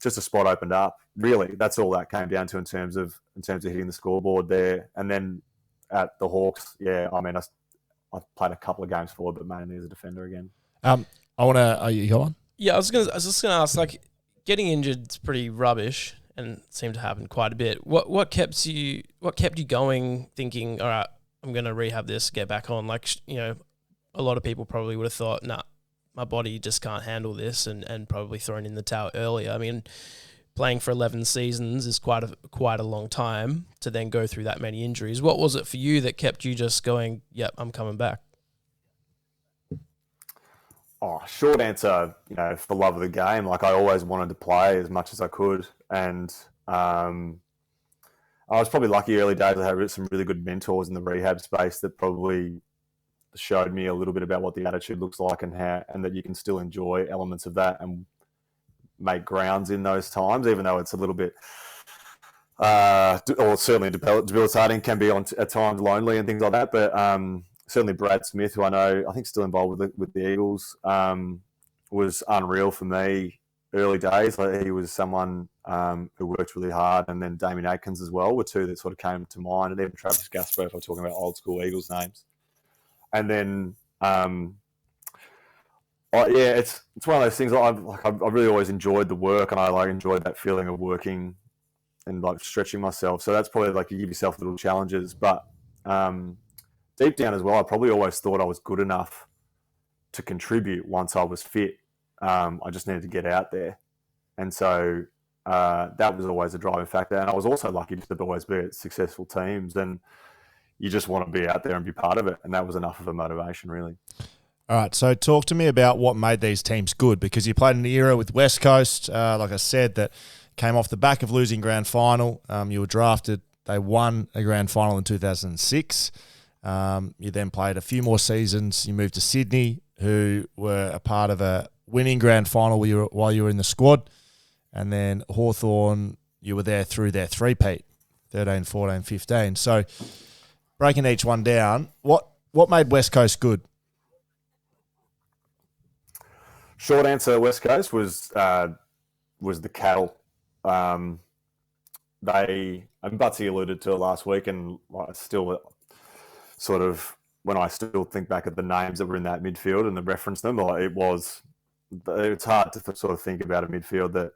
just a spot opened up. Really, that's all that came down to in terms of hitting the scoreboard there. And then at the Hawks, yeah, I mean, I played a couple of games forward, but mainly as a defender again. Are you going? Yeah, I was just gonna ask, like, getting injured is pretty rubbish and seemed to happen quite a bit. What kept you going, thinking, all right, I'm gonna rehab this, get back on? Like, you know, a lot of people probably would have thought, nah, my body just can't handle this, and probably thrown in the towel earlier. I mean, playing for 11 seasons is quite a long time to then go through that many injuries. What was it for you that kept you just going, yep, I'm coming back? Oh, short answer, you know, for the love of the game. Like, I always wanted to play as much as I could. And I was probably lucky early days. I had some really good mentors in the rehab space that probably showed me a little bit about what the attitude looks like, and that you can still enjoy elements of that and make grounds in those times, even though it's a little bit, or certainly debilitating, can be at times lonely and things like that. But certainly Brad Smith, who I think still involved with the Eagles, was unreal for me early days. Like, he was someone who worked really hard, and then Damien Atkins as well were two that sort of came to mind, and even Travis Gasper, if I'm talking about old school Eagles names. And then, it's one of those things. I really always enjoyed the work, and I enjoyed that feeling of working and, like, stretching myself. So that's probably, like, you give yourself little challenges. But deep down as well, I probably always thought I was good enough to contribute once I was fit. I just needed to get out there, and so that was always a driving factor. And I was also lucky to always be at successful teams, and you just want to be out there and be part of it. And that was enough of a motivation, really. All right, so talk to me about what made these teams good, because you played in the era with West Coast, like I said, that came off the back of losing grand final. You were drafted. They won a grand final in 2006. You then played a few more seasons. You moved to Sydney, who were a part of a winning grand final while you were in the squad. And then Hawthorn, you were there through their three-peat, 13, 14, 15. So breaking each one down, what made West Coast good? Short answer, West Coast was the cattle. And Butsy alluded to it last week, and I still sort of, when I still think back at the names that were in that midfield and reference them, it's hard to sort of think about a midfield that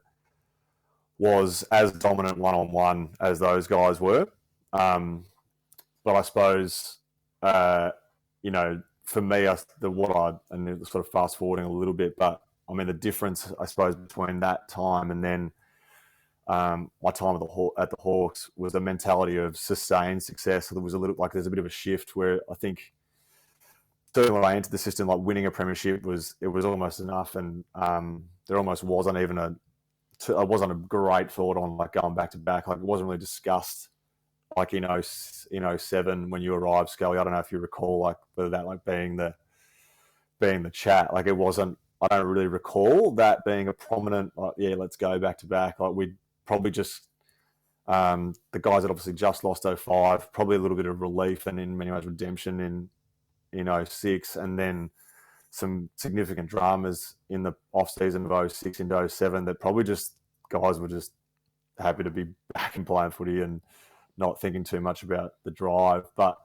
was as dominant one-on-one as those guys were. But I suppose, for me, and sort of fast forwarding a little bit, but I mean, the difference, I suppose, between that time and then my time at the Hawks was a mentality of sustained success. So there was there's a bit of a shift where I think, certainly when I entered the system, like, winning a premiership was almost enough, and there almost wasn't even a great thought on, like, going back to back. Like, it wasn't really discussed, like, in 07 when you arrived, Scully. I don't know if you recall, like, whether that, like, being the chat. Like, it wasn't I don't really recall that being a prominent, like, yeah, let's go back to back. Like, we'd probably just, the guys that obviously just lost 05, probably a little bit of relief and in many ways redemption in 06, and then some significant dramas in the off season of 06 into 07 that probably just guys were just happy to be back and playing footy and not thinking too much about the drive. But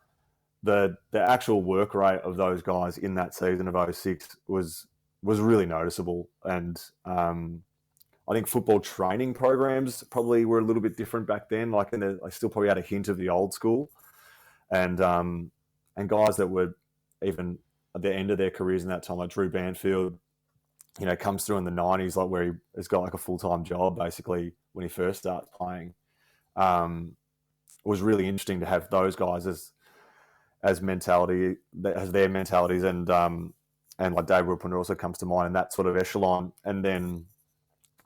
the actual work rate of those guys in that season of 06 was really noticeable. And I think football training programs probably were a little bit different back then. Like, I still probably had a hint of the old school, and guys that were even at the end of their careers in that time, like Drew Banfield, comes through in the 90s, like where he has got like a full-time job basically when he first starts playing. It was really interesting to have those guys as mentality, as their mentalities, and like Dave Wilpon also comes to mind in that sort of echelon, and then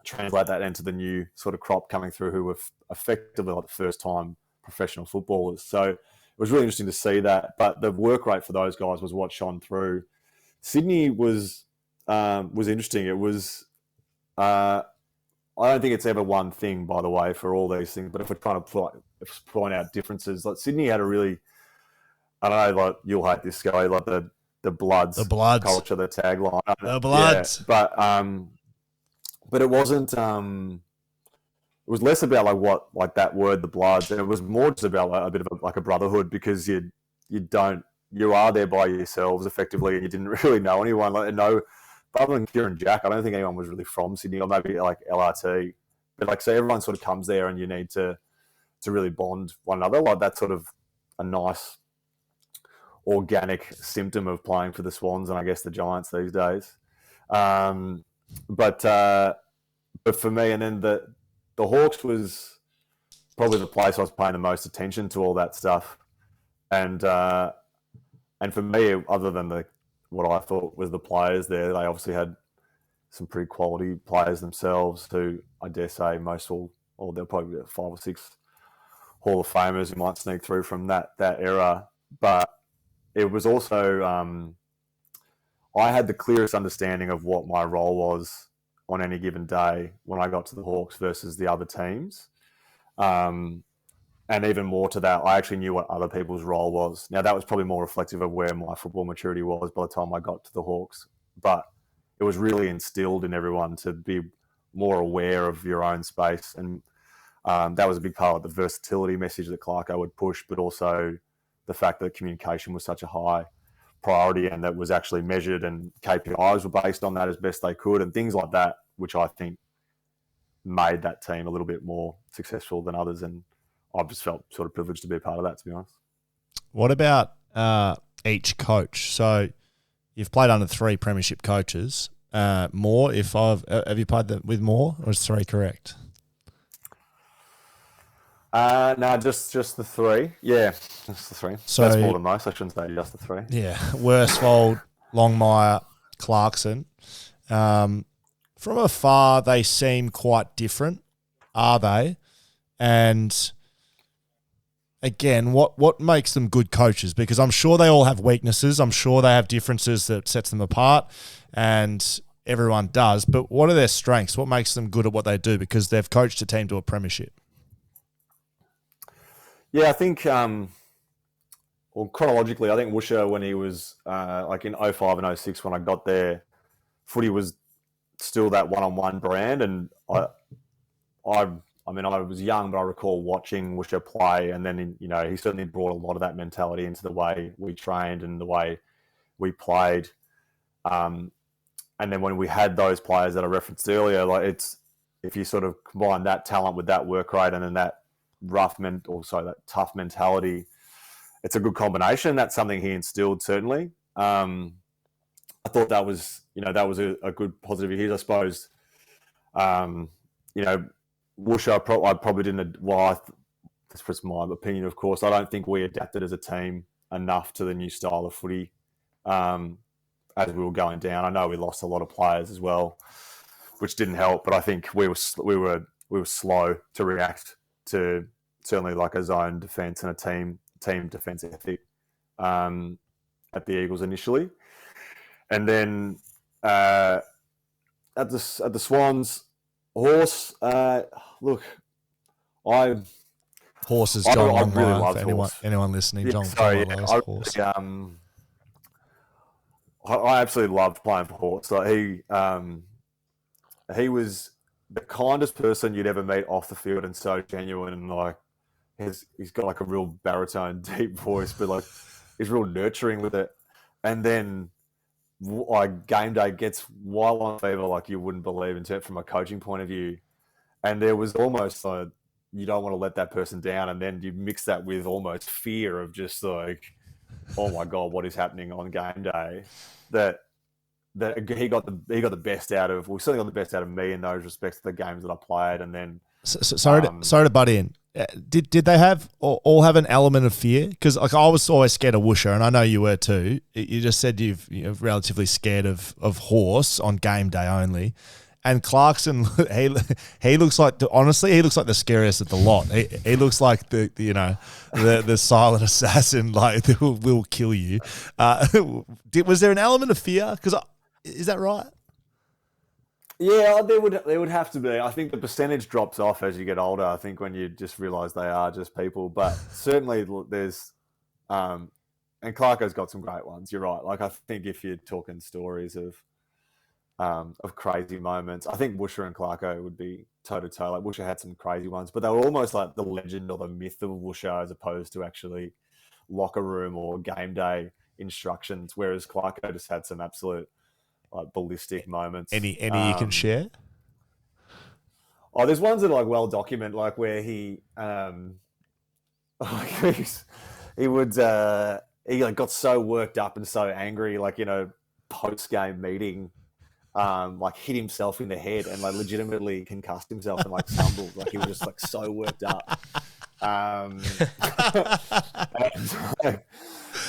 translate that into the new sort of crop coming through who were effectively like the first time professional footballers. So it was really interesting to see that. But the work rate for those guys was what shone through. Sydney was interesting. It was, I don't think it's ever one thing, by the way, for all these things. But if we're trying to point out differences, like Sydney had a really, I don't know, like you'll hate this guy, like the Bloods culture, the tagline. The Bloods. Yeah, but it wasn't. It was less about like that word, the Bloods, and it was more just about a bit of a brotherhood, because you are there by yourselves effectively, and you didn't really know anyone. Like, other than Kieran Jack, I don't think anyone was really from Sydney, or maybe like LRT. But like, so everyone sort of comes there, and you need to really bond one another. Like, that's sort of a nice organic symptom of playing for the Swans and I guess the Giants these days. But for me, and then the Hawks was probably the place I was paying the most attention to all that stuff. And for me, other than what I thought was the players there, they obviously had some pretty quality players themselves who I dare say most or there'll probably be 5 or 6 Hall of Famers who might sneak through from that era. But it was also, I had the clearest understanding of what my role was on any given day when I got to the Hawks versus the other teams. And even more to that, I actually knew what other people's role was. Now, that was probably more reflective of where my football maturity was by the time I got to the Hawks. But it was really instilled in everyone to be more aware of your own space. And that was a big part of the versatility message that Clarko would push, but also the fact that communication was such a high priority and that was actually measured, and KPIs were based on that as best they could, and things like that, which I think made that team a little bit more successful than others. And I've just felt sort of privileged to be a part of that, to be honest. What about each coach? So you've played under 3 premiership coaches. Have you played with more, or is 3 correct? No, just the 3. Yeah, just the 3. So that's more than most. I shouldn't say just the 3. Yeah, Worsfold, Longmire, Clarkson. From afar, they seem quite different, are they? And again, what makes them good coaches? Because I'm sure they all have weaknesses. I'm sure they have differences that sets them apart, and everyone does. But what are their strengths? What makes them good at what they do? Because they've coached a team to a premiership. Yeah, I think, chronologically, I think Woosha, when he was like in 05 and 06, when I got there, footy was still that one-on-one brand. And I was young, but I recall watching Woosha play. And then, he certainly brought a lot of that mentality into the way we trained and the way we played. And then when we had those players that I referenced earlier, like if you sort of combine that talent with that work rate and then that that tough mentality, it's a good combination. That's something he instilled, certainly. I thought that was a good positive of his, I suppose. Woosha, I probably didn't. That's just my opinion, of course. I don't think we adapted as a team enough to the new style of footy as we were going down. I know we lost a lot of players as well, which didn't help. But I think we were slow to react to certainly like a zone defence and a team defence ethic at the Eagles initially. And then at the Swans, Horse. Look, I Horse has I, gone a I long really line loved for Horse. anyone listening. Yeah, John sorry, White loves I Horse. really, I absolutely loved playing for Horse. Like he was the kindest person you'd ever meet off the field, and so genuine, and like he's got like a real baritone, deep voice, but like he's real nurturing with it. And then like game day gets wild on fever like you wouldn't believe in terms from a coaching point of view. And there was almost like you don't want to let that person down, and then you mix that with almost fear of just like, oh my god, what is happening on game day? That he got the best out of. Well, certainly got the best out of me in those respects to the games that I played, and then. Sorry to butt in. Did they have all have an element of fear? Because like I was always scared of Woosher, and I know you were too. You just said you're relatively scared of Horse on game day only. And Clarkson, he looks like honestly, he looks like the scariest of the lot. He looks like the silent assassin, like that will kill you. Was there an element of fear? Because is that right? Yeah, there would have to be. I think the percentage drops off as you get older. I think when you just realise they are just people, but certainly there's, and Clarko's got some great ones. You're right. Like I think if you're talking stories of crazy moments, I think Woosher and Clarko would be toe to toe. Like Woosher had some crazy ones, but they were almost like the legend or the myth of Woosher as opposed to actually locker room or game day instructions. Whereas Clarko just had some absolute like ballistic moments. Any you can share? Oh, there's ones that are like well documented, like where he he would he like got so worked up and so angry, like post game meeting, like hit himself in the head and like legitimately concussed himself and like stumbled, like he was just like so worked up.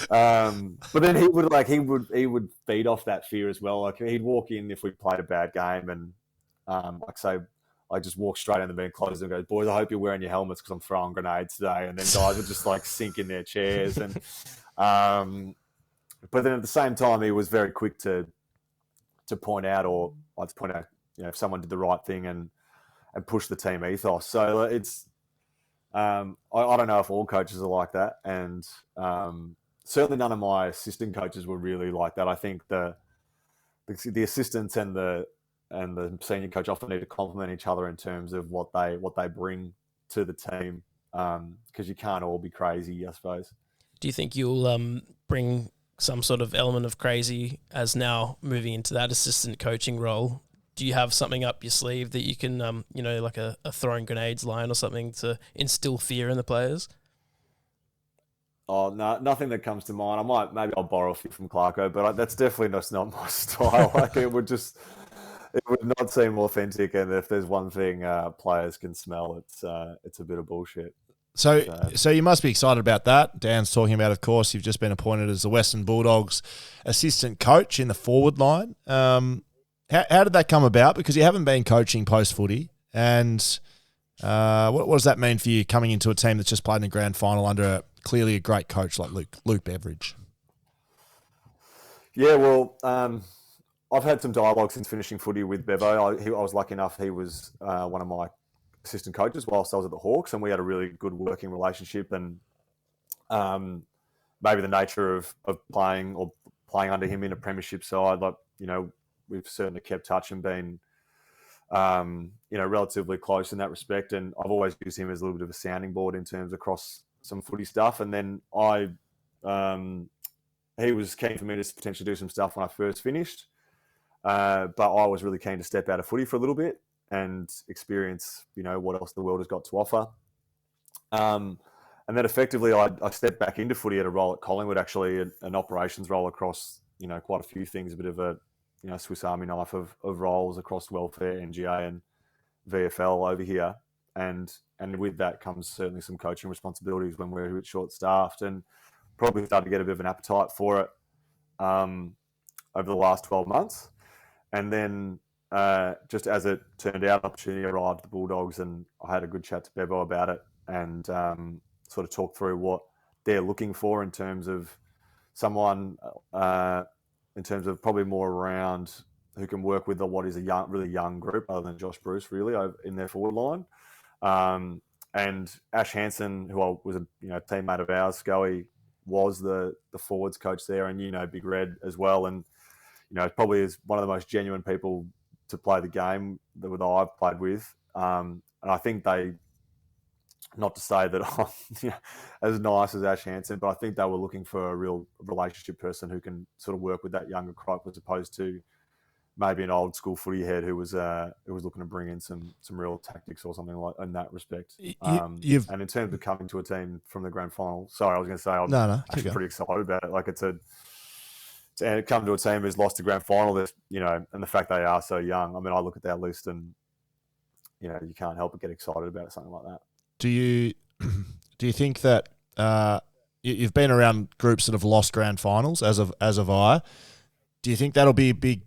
But then he would feed off that fear as well. Like he'd walk in if we played a bad game, and like say, I just walk straight in the bed, close and go, boys, I hope you're wearing your helmets because I'm throwing grenades today. And then guys would just like sink in their chairs. And but then at the same time, he was very quick to point out, or like to point out, if someone did the right thing and push the team ethos. So it's I don't know if all coaches are like that, and certainly none of my assistant coaches were really like that. I think the assistants and the senior coach often need to complement each other in terms of what they bring to the team, because you can't all be crazy, I suppose. Do you think you'll bring some sort of element of crazy as now moving into that assistant coaching role? Do you have something up your sleeve that you can, like a throwing grenades line or something to instill fear in the players? Oh, no, nothing that comes to mind. Maybe I'll borrow a few from Clarko, but that's definitely not my style. Like it would not seem authentic. And if there's one thing players can smell, it's a bit of bullshit. So you must be excited about that. Dan's talking about, of course, you've just been appointed as the Western Bulldogs assistant coach in the forward line. How did that come about? Because you haven't been coaching post-footy. And what does that mean for you coming into a team that's just played in a grand final under clearly a great coach like Luke Beveridge? Yeah, well, I've had some dialogue since finishing footy with Bevo. I was lucky enough he was one of my assistant coaches whilst I was at the Hawks, and we had a really good working relationship. And maybe the nature of playing under him in a premiership side, like, we've certainly kept touch and been, relatively close in that respect. And I've always used him as a little bit of a sounding board in terms across some footy stuff. And then he was keen for me to potentially do some stuff when I first finished. But I was really keen to step out of footy for a little bit and experience, what else the world has got to offer. And then effectively I stepped back into footy at a role at Collingwood, actually, an operations role across, quite a few things, a bit of a, Swiss Army knife of roles across welfare, NGA and VFL over here. And with that comes certainly some coaching responsibilities when we're a bit short-staffed, and probably started to get a bit of an appetite for it over the last 12 months. And then just as it turned out, opportunity arrived at the Bulldogs, and I had a good chat to Bevo about it, and sort of talked through what they're looking for in terms of someone, in terms of probably more around who can work with what is a really young group, other than Josh Bruce, really, in their forward line. And Ash Hansen, who was a teammate of ours, Scully, was the forwards coach there, and Big Red as well, and probably is one of the most genuine people to play the game that I've played with. And I think they, not to say that I'm as nice as Ash Hansen, but I think they were looking for a real relationship person who can sort of work with that younger crop, as opposed to maybe an old school footy head who was looking to bring in some real tactics or something like in that respect. And in terms of coming to a team from the grand final, sorry, I was going to say I'm actually pretty excited about it. Like to come to a team who's lost the grand final, and the fact they are so young. I mean, I look at their list and you can't help but get excited about something like that. Do you think that you've been around groups that have lost grand finals as of I? Do you think that'll be a big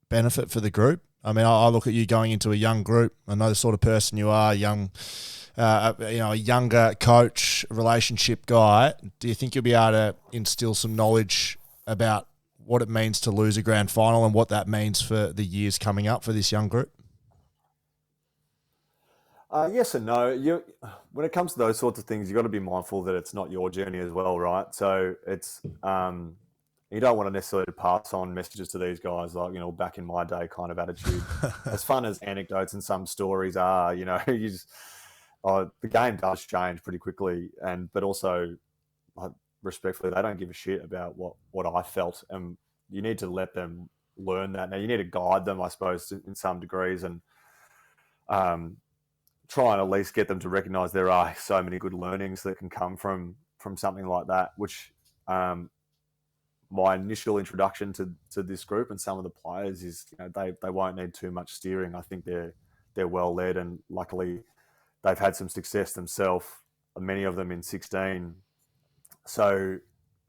benefit for the group? I mean, I look at you going into a young group. I know the sort of person you are, a younger coach, relationship guy. Do you think you'll be able to instill some knowledge about what it means to lose a grand final and what that means for the years coming up for this young group? Yes and no. When it comes to those sorts of things, you've got to be mindful that it's not your journey as well, right? So it's you don't want to necessarily pass on messages to these guys like, back in my day kind of attitude. As fun as anecdotes and some stories are, you just, the game does change pretty quickly, but also, respectfully, they don't give a shit about what I felt, and you need to let them learn that. Now, you need to guide them, I suppose, in some degrees, and try and at least get them to recognise there are so many good learnings that can come from something like that, which my initial introduction to this group and some of the players is they won't need too much steering. I think they're well led, and luckily they've had some success themselves, many of them in 16. So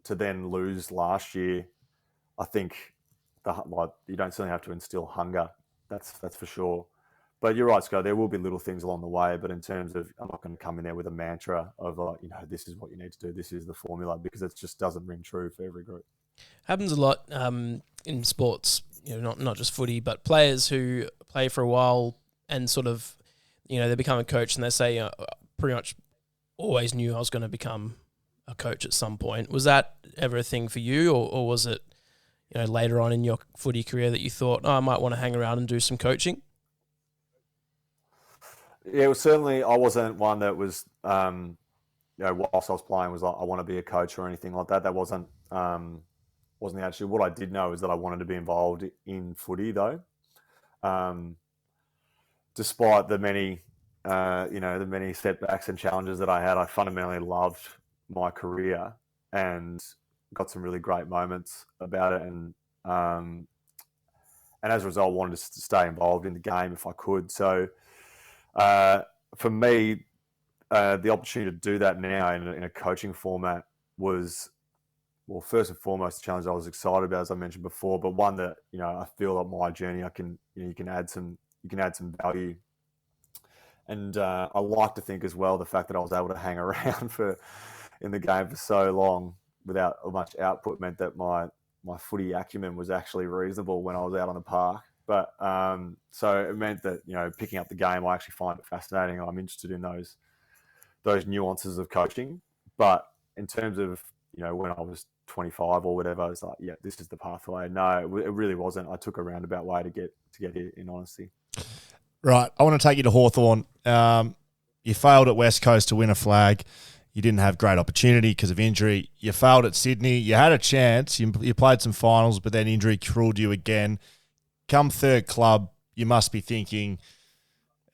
to then lose last year, I think you don't certainly have to instill hunger. That's for sure. But you're right, Scott. There will be little things along the way. But in terms of, I'm not going to come in there with a mantra of, this is what you need to do. This is the formula, because it just doesn't ring true for every group. Happens a lot in sports, not just footy, but players who play for a while and sort of, they become a coach and they say, pretty much always knew I was going to become a coach at some point. Was that ever a thing for you, or was it, later on in your footy career that you thought, I might want to hang around and do some coaching? Yeah, it was certainly, I wasn't one that was, whilst I was playing was like, I want to be a coach or anything like that. That wasn't the attitude. What I did know is that I wanted to be involved in footy, though. Despite the many setbacks and challenges that I had, I fundamentally loved my career and got some really great moments about it. And as a result, wanted to stay involved in the game if I could. So, for me, the opportunity to do that now in a coaching format was, well, first and foremost, a challenge I was excited about, as I mentioned before, but one that, I feel like my journey, you can add some value. And I like to think as well, the fact that I was able to hang around in the game for so long without much output meant that my footy acumen was actually reasonable when I was out on the park. But so it meant that, picking up the game, I actually find it fascinating. I'm interested in those nuances of coaching. But in terms of, when I was 25 or whatever, I was like, yeah, this is the pathway. No, it really wasn't. I took a roundabout way to get here, in honesty. Right. I want to take you to Hawthorn. You failed at West Coast to win a flag. You didn't have great opportunity because of injury. You failed at Sydney. You had a chance. You played some finals, but then injury cruelled you again. Come third club, you must be thinking,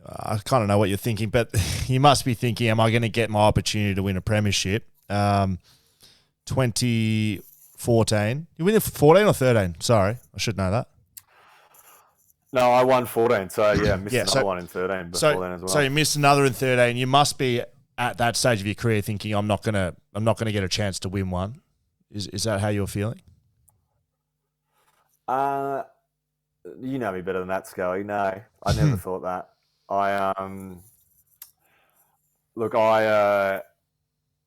I kind of know what you're thinking, but you must be thinking, am I going to get my opportunity to win a premiership? 2014. You win it 14 or 13? Sorry, I should know that. No, I won 14, so yeah, missed another one in 13 before then as well. So you missed another in 13. You must be at that stage of your career thinking, I'm not gonna get a chance to win one. Is that how you're feeling? You know me better than that, Scully. No, I never thought that. Look, I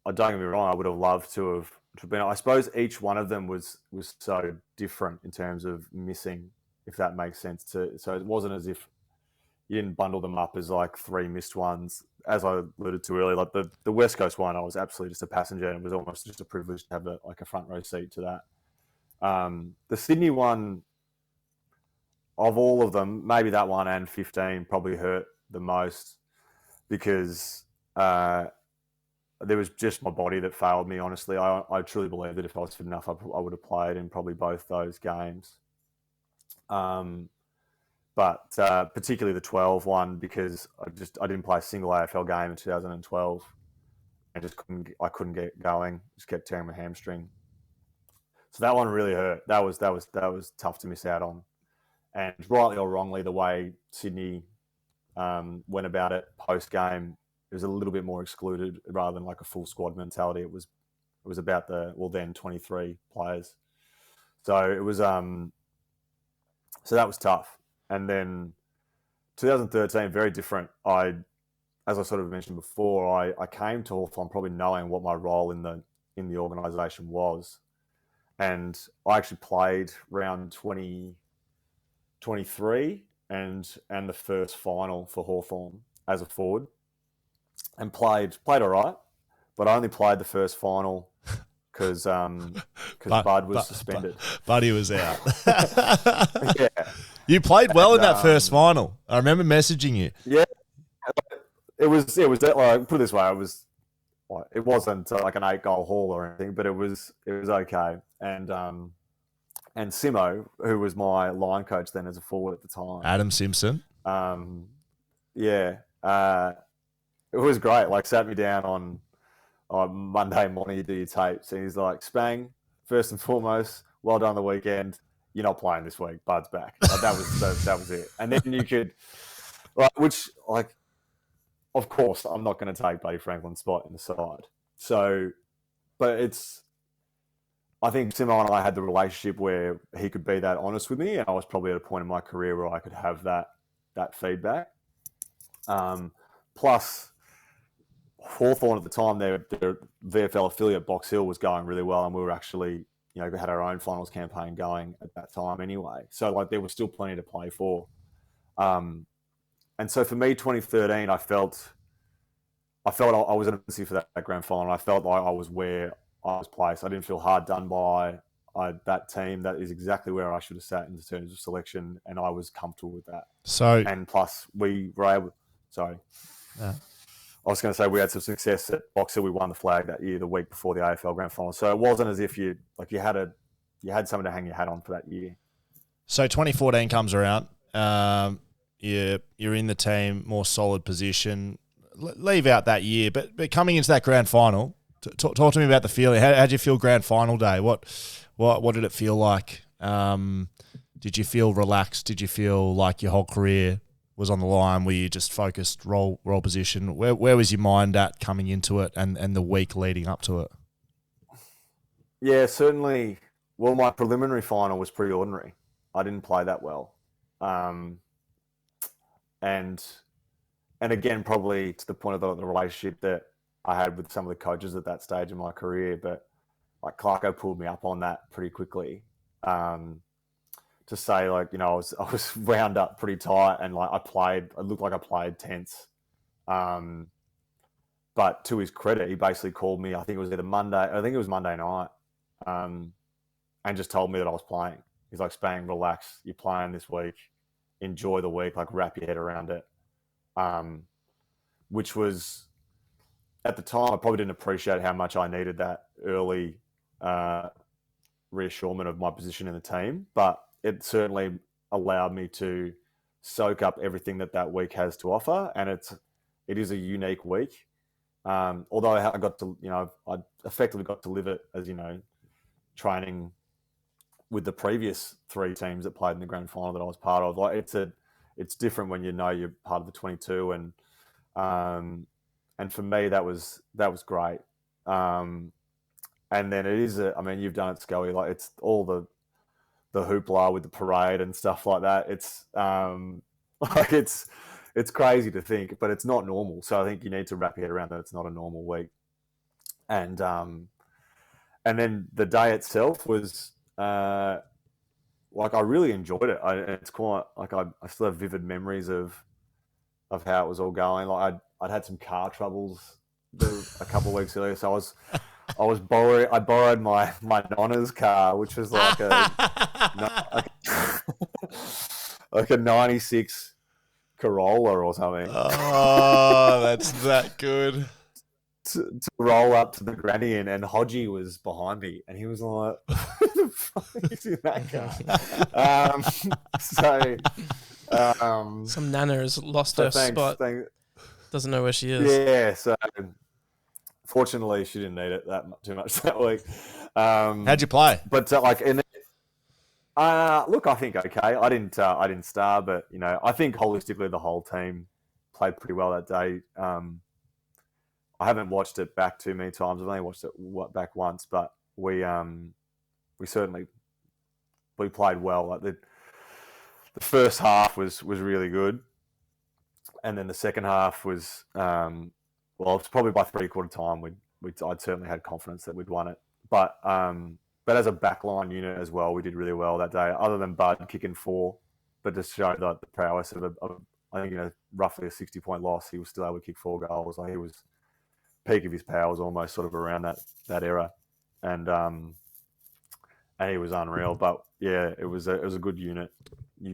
don't get me wrong. I would have loved to have been. I suppose each one of them was so different in terms of missing if that makes sense. So it wasn't as if you didn't bundle them up as like 3 missed ones. As I alluded to earlier, like the West Coast one, I was absolutely just a passenger, and it was almost just a privilege to have a front row seat to that. The Sydney one, of all of them, maybe that one and 15 probably hurt the most because there was just my body that failed me, honestly. I truly believe that if I was fit enough, I would have played in probably both those games. But particularly the 12 one, because I didn't play a single AFL game in 2012 and I couldn't get going, just kept tearing my hamstring. So that one really hurt. That was tough to miss out on. And rightly or wrongly, the way Sydney went about it post game, it was a little bit more excluded rather than like a full squad mentality. It was about then 23 players. So it was so that was tough. And then 2013, very different. As I sort of mentioned before, I came to Hawthorn probably knowing what my role in the organisation was, and I actually played round 23 and the first final for Hawthorn as a forward, and played all right, but I only played the first final because Bud was suspended. Buddy was out. Yeah. You played well in that first final. I remember messaging you. Yeah, it was like, put it this way, it wasn't like an 8-goal haul or anything, but it was okay. And Simo, who was my line coach then as a forward at the time, Adam Simpson. It was great. Like, sat me down on Monday morning, you do your tapes, and he's like, "Spang, first and foremost, well done on the weekend. You're not playing this week. Bud's back." Like, that was it. And then you could, of course, I'm not going to take Buddy Franklin's spot in the side. So, but I think Simo and I had the relationship where he could be that honest with me, and I was probably at a point in my career where I could have that feedback. Plus, Hawthorn at the time, their VFL affiliate Box Hill was going really well, and we were actually, had our own finals campaign going at that time anyway. So like there was still plenty to play for. And so for me, 2013, I felt I was in a position for that grand final. I felt like I was where I was placed. I didn't feel hard done by that team. That is exactly where I should have sat in terms of selection, and I was comfortable with that. And plus we were able. Sorry. Yeah. I was going to say we had some success at Box Hill. We won the flag that year, the week before the AFL Grand Final. So it wasn't as if you had something to hang your hat on for that year. So 2014 comes around. You're in the team, more solid position. Leave out that year, but coming into that Grand Final, talk to me about the feeling. How did you feel Grand Final day? What did it feel like? Did you feel relaxed? Did you feel like your whole career was on the line? Were you just focused role position? Where was your mind at coming into it and the week leading up to it? Yeah, certainly. Well, my preliminary final was pretty ordinary. I didn't play that well. And again, probably to the point of the relationship that I had with some of the coaches at that stage in my career, but like Clarko pulled me up on that pretty quickly. To say, like, I was wound up pretty tight, and like I looked like I played tense. But to his credit, he basically called me, I think it was Monday night, and just told me that I was playing. He's like, "Spang, relax, you're playing this week, enjoy the week, like wrap your head around it." Which was, at the time, I probably didn't appreciate how much I needed that early reassurance of my position in the team, but it certainly allowed me to soak up everything that week has to offer, and it is a unique week. Although I got to, I effectively got to live it as, training with the previous 3 teams that played in the grand final that I was part of. Like it's different when you're part of the 22, and for me that was great. And then it is you've done it, Scully. Like it's all the hoopla with the parade and stuff like that. It's it's crazy to think, but it's not normal. So I think you need to wrap your head around that it's not a normal week. And then the day itself was I really enjoyed it. It's quite like I still have vivid memories of how it was all going. Like I'd had some car troubles a couple of weeks earlier, so I borrowed my nonna's car, which was like a 96 Corolla or something. Oh, that's that good. To roll up to the granny in, and Hodgie was behind me, and he was like, "Who the fuck is in that car?" Some nana has lost her spot. Doesn't know where she is. Yeah, so fortunately, she didn't need it too much that week. How'd you play? But look, I think okay. I didn't star, but I think holistically the whole team played pretty well that day. I haven't watched it back too many times. I've only watched it back once, but we certainly played well. Like the first half was really good, and then the second half was it's probably by 3/4 time I'd certainly had confidence that we'd won it. But as a backline unit as well, we did really well that day. Other than Bud kicking 4, but just showed the prowess of I think roughly a 60-point loss. He was still able to kick 4 goals. Like he was peak of his powers almost sort of around that era, and he was unreal. But yeah, it was a good unit.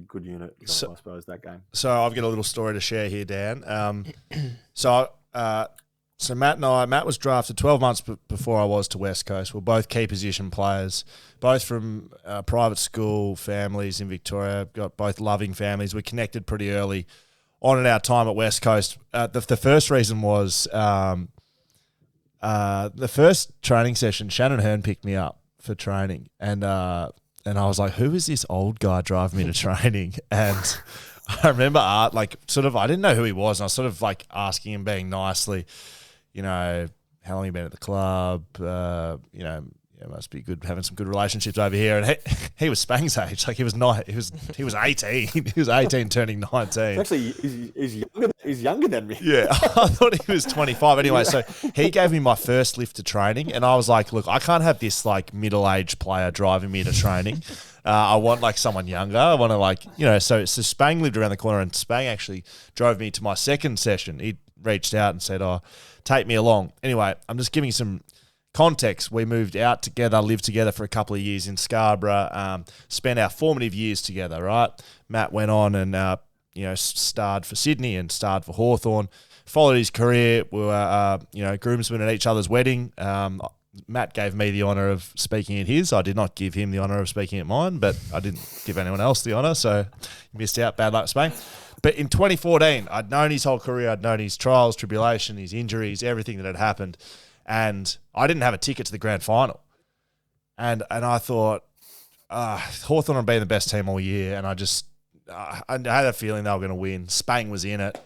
Good unit, I suppose, that game. So I've got a little story to share here, Dan. So Matt was drafted 12 months before I was to West Coast. We're both key position players, both from private school families in Victoria, got both loving families. We connected pretty early on in our time at West Coast. The first reason was the first training session, Shannon Hearn picked me up for training, and I was like, who is this old guy driving me to training? And I remember I didn't know who he was, and I was sort of like asking him, being nicely, how long you been at the club? Must be good having some good relationships over here. And he was Spang's age. Like he was 18. He was 18 turning 19. Actually, he's younger than me. Yeah, I thought he was 25 anyway. So he gave me my first lift to training, and I was like, look, I can't have this like middle-aged player driving me to training. I want like someone younger. I want to so Spang lived around the corner, and Spang actually drove me to my second session. He reached out and said, take me along. Anyway, I'm just giving some context. We moved out together, lived together for a couple of years in Scarborough, spent our formative years together, right? Matt went on and, starred for Sydney and starred for Hawthorn, followed his career. We were, groomsmen at each other's wedding. Matt gave me the honour of speaking at his. I did not give him the honour of speaking at mine, but I didn't give anyone else the honour, so you missed out. Bad luck, Spain. But in 2014, I'd known his whole career. I'd known his trials, tribulation, his injuries, everything that had happened. And I didn't have a ticket to the grand final. And I thought, Hawthorn had been the best team all year, and I had a feeling they were going to win. Spang was in it,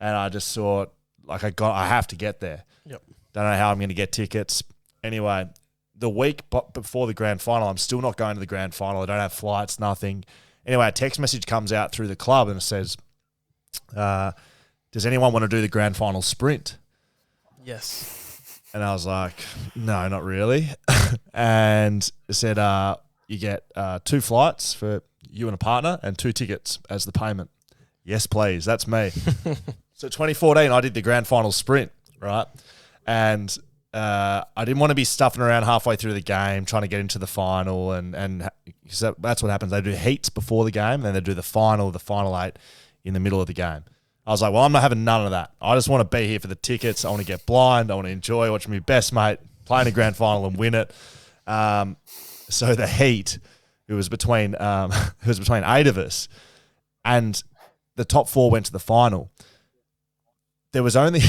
and I just thought, I have to get there. Yep. Don't know how I'm going to get tickets. Anyway, the week before the grand final, I'm still not going to the grand final. I don't have flights, nothing. Anyway, a text message comes out through the club, and it says, does anyone want to do the grand final sprint? Yes. And I was like, no, not really. And it said, you get 2 flights for you and a partner and 2 tickets as the payment. Yes, please. That's me. So 2014, I did the grand final sprint, right? And I didn't want to be stuffing around halfway through the game trying to get into the final. And so that's what happens. They do heats before the game, and then they do the final 8 in the middle of the game. I was like, well, I'm not having none of that. I just want to be here for the tickets. I want to get blind. I want to enjoy watching my best mate play in a grand final and win it. So the heat, it was between 8 of us, and the top 4 went to the final. There was only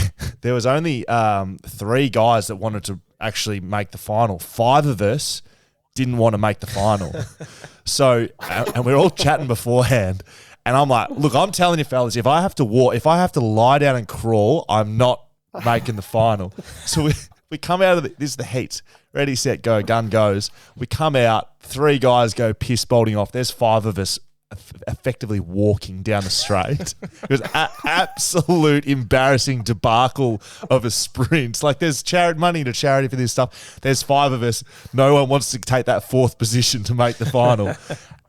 3 guys that wanted to actually make the final. 5 of us didn't want to make the final. So, and we were all chatting beforehand. And I'm like, look, I'm telling you, fellas, if I have to lie down and crawl, I'm not making the final. So we come out of this is the heat. Ready, set, go, gun goes. We come out, 3 guys go piss bolting off. There's 5 of us effectively walking down the straight. It was an absolute embarrassing debacle of a sprint. Like there's money to charity for this stuff. There's 5 of us. No one wants to take that 4th position to make the final.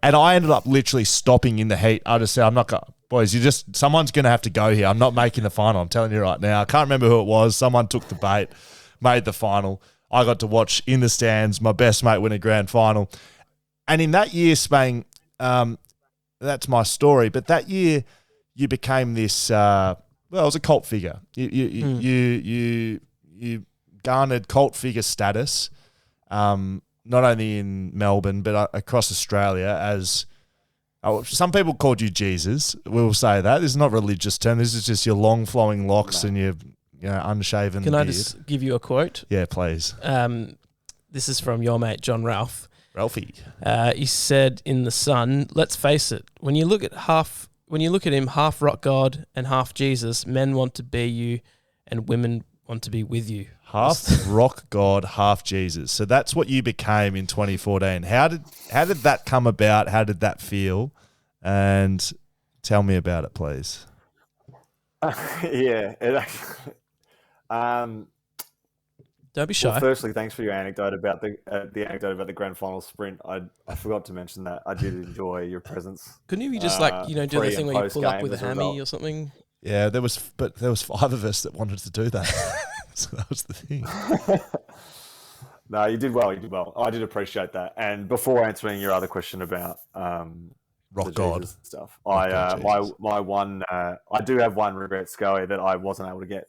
And I ended up literally stopping in the heat. I just said, I'm not going, boys, someone's going to have to go here. I'm not making the final. I'm telling you right now. I can't remember who it was. Someone took the bait, made the final. I got to watch in the stands my best mate win a grand final. And in that year, Spang, that's my story. But that year, you became this, it was a cult figure. You garnered cult figure status, not only in Melbourne, but across Australia as, some people called you Jesus. We'll say that. This is not a religious term. This is just your long flowing locks and your unshaven beard. Can I just give you a quote? Yeah, please. This is from your mate, John Ralphie. He said in The Sun, let's face it, when you look at him, half rock god and half Jesus, men want to be you and women want to be with you. Half rock god, half Jesus. So that's what you became in 2014. How did that come about? How did that feel? And tell me about it, please. Yeah. It actually, don't be shy. Well, firstly, thanks for your anecdote about the grand final sprint. I forgot to mention that. I did enjoy your presence. Couldn't you just do the thing where you pull up with a hammy or something? Yeah, there was 5 of us that wanted to do that. So that was the thing. No, you did well. You did well. I did appreciate that. And before answering your other question about rock god stuff, I do have one regret, Scully, that I wasn't able to get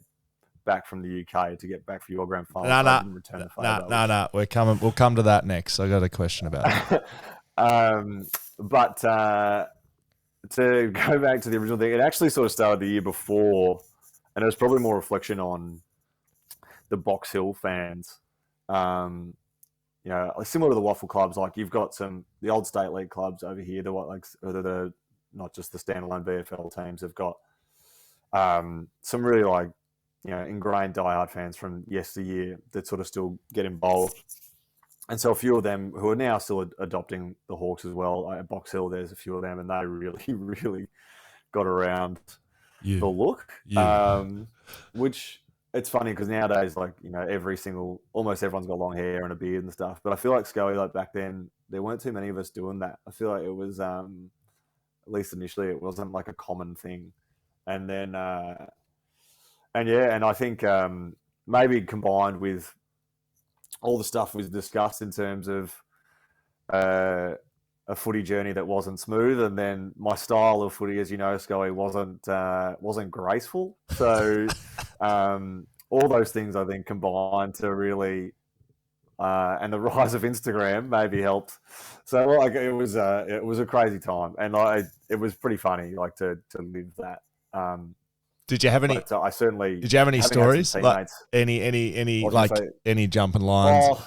back from the UK to get back for your grand final. No. We'll come to that next. I got a question about it. But to go back to the original thing, it actually sort of started the year before, and it was probably more reflection on the Box Hill fans. Similar to the Waffle clubs, like you've got the old state league clubs over here, the not just the standalone VFL teams, have got some really ingrained diehard fans from yesteryear that sort of still get involved. And so a few of them who are now still adopting the Hawks as well. At Box Hill, there's a few of them, and they really, really got around the look. Which it's funny because nowadays, almost everyone's got long hair and a beard and stuff. But I feel like Scully, back then, there weren't too many of us doing that. I feel like it was, at least initially, it wasn't like a common thing. And then, and I think maybe combined with all the stuff was discussed in terms of a footy journey that wasn't smooth, and then my style of footy, as you know, Scully, wasn't graceful. So all those things I think combined to really, and the rise of Instagram maybe helped. So it was a crazy time, and it was pretty funny to live that. Did you have any? Did you have any stories? Like any jumping lines? Oh,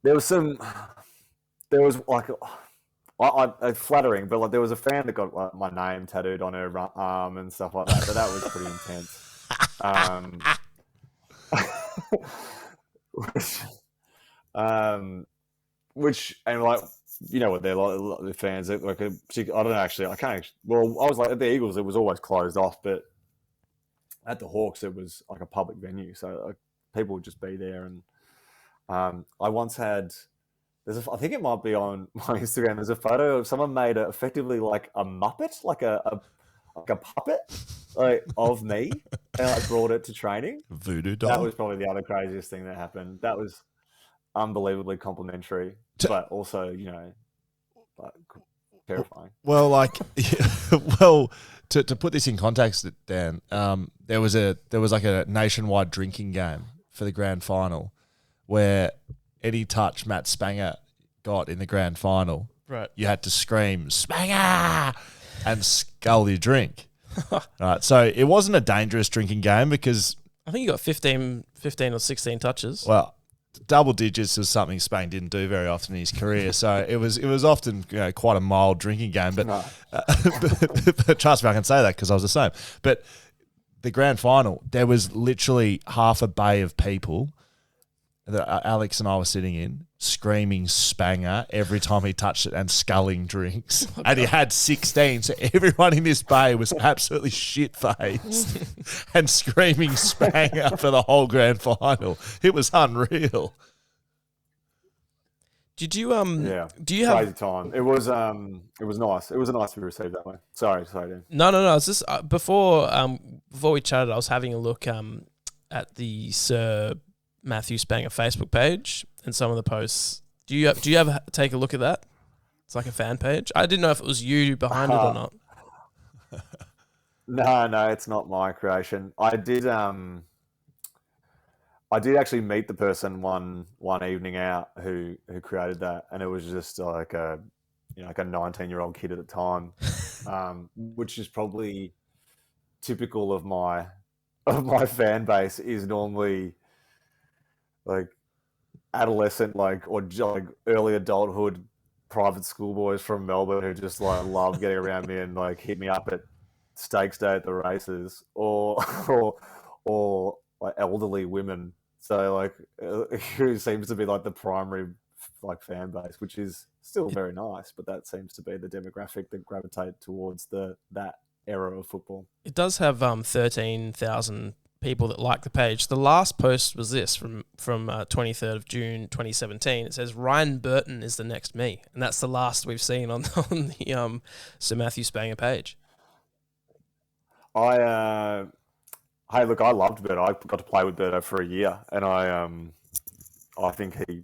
there was flattering, but there was a fan that got my name tattooed on her arm and stuff like that. But that was pretty intense. Which you know what they're like, the fans. I don't know, actually. I can't actually. Well, I was at the Eagles, it was always closed off, but at the Hawks, it was like a public venue. So people would just be there. And I once had, I think it might be on my Instagram, there's a photo of someone made effectively like a Muppet, like a puppet of me, and brought it to training. Voodoo doll. That was probably the other craziest thing that happened. That was unbelievably complimentary, but also, terrifying. Well, to put this in context, Dan, there was like a nationwide drinking game for the grand final where any touch Matt Spangher got in the grand final, right, you had to scream Spanger and scull your drink. Right, so it wasn't a dangerous drinking game because I think you got 15 or 16 touches. Well, double digits was something Spain didn't do very often in his career, so it was often quite a mild drinking game. But, but trust me, I can say that because I was the same. But the grand final, there was literally half a bay of people that Alex and I were sitting in, screaming Spanger every time he touched it and sculling drinks. And he had 16, so everyone in this bay was absolutely shit-faced and screaming Spanger for the whole grand final. It was unreal. Did you Yeah, do you crazy have time. It was nice. It was nice to be received that way. Sorry, Dan. no, it's just before we chatted, I was having a look at the Sir Matthew Spanger Facebook page and some of the posts. Do you ever take a look at that? It's like a fan page. I didn't know if it was you behind it or not. No, it's not my creation. I did actually meet the person one evening out who created that, and it was just like a 19-year-old kid at the time, which is probably typical of my fan base. Is normally like adolescent, or like early adulthood private school boys from Melbourne who just like love getting around me and like hit me up at stakes day at the races, or or like elderly women. So like who seems to be like the primary like fan base, which is still very nice, but that seems to be the demographic that gravitate towards that era of football. It does have 13,000 people that like the page. The last post was this from 23rd of June 2017. It says Ryan Burton is the next me, and that's the last we've seen on the Sir Matthew Spanger page. Hey, look, I loved Berto. I got to play with Berto for a year, and I think he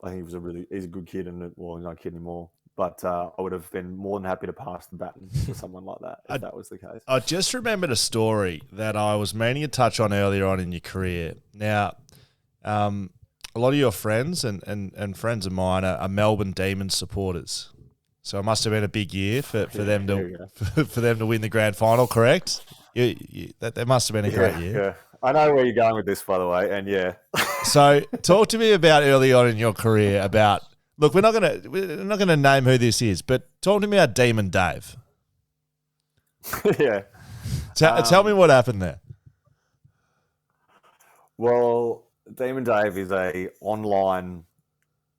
was he's a good kid, and well, he's not a kid anymore. But I would have been more than happy to pass the baton to someone like that if that was the case. I just remembered a story that I was meaning to touch on earlier on in your career. Now, a lot of your friends and friends of mine are Melbourne Demons supporters. So it must have been a big year for them to win the grand final, correct? That must have been a great year. Yeah. I know where you're going with this, by the way, and yeah. So talk to me about early on in your career about. Look, we're not gonna name who this is, but talk to me about Demon Dave. Yeah. Tell me what happened there. Well, Demon Dave is a online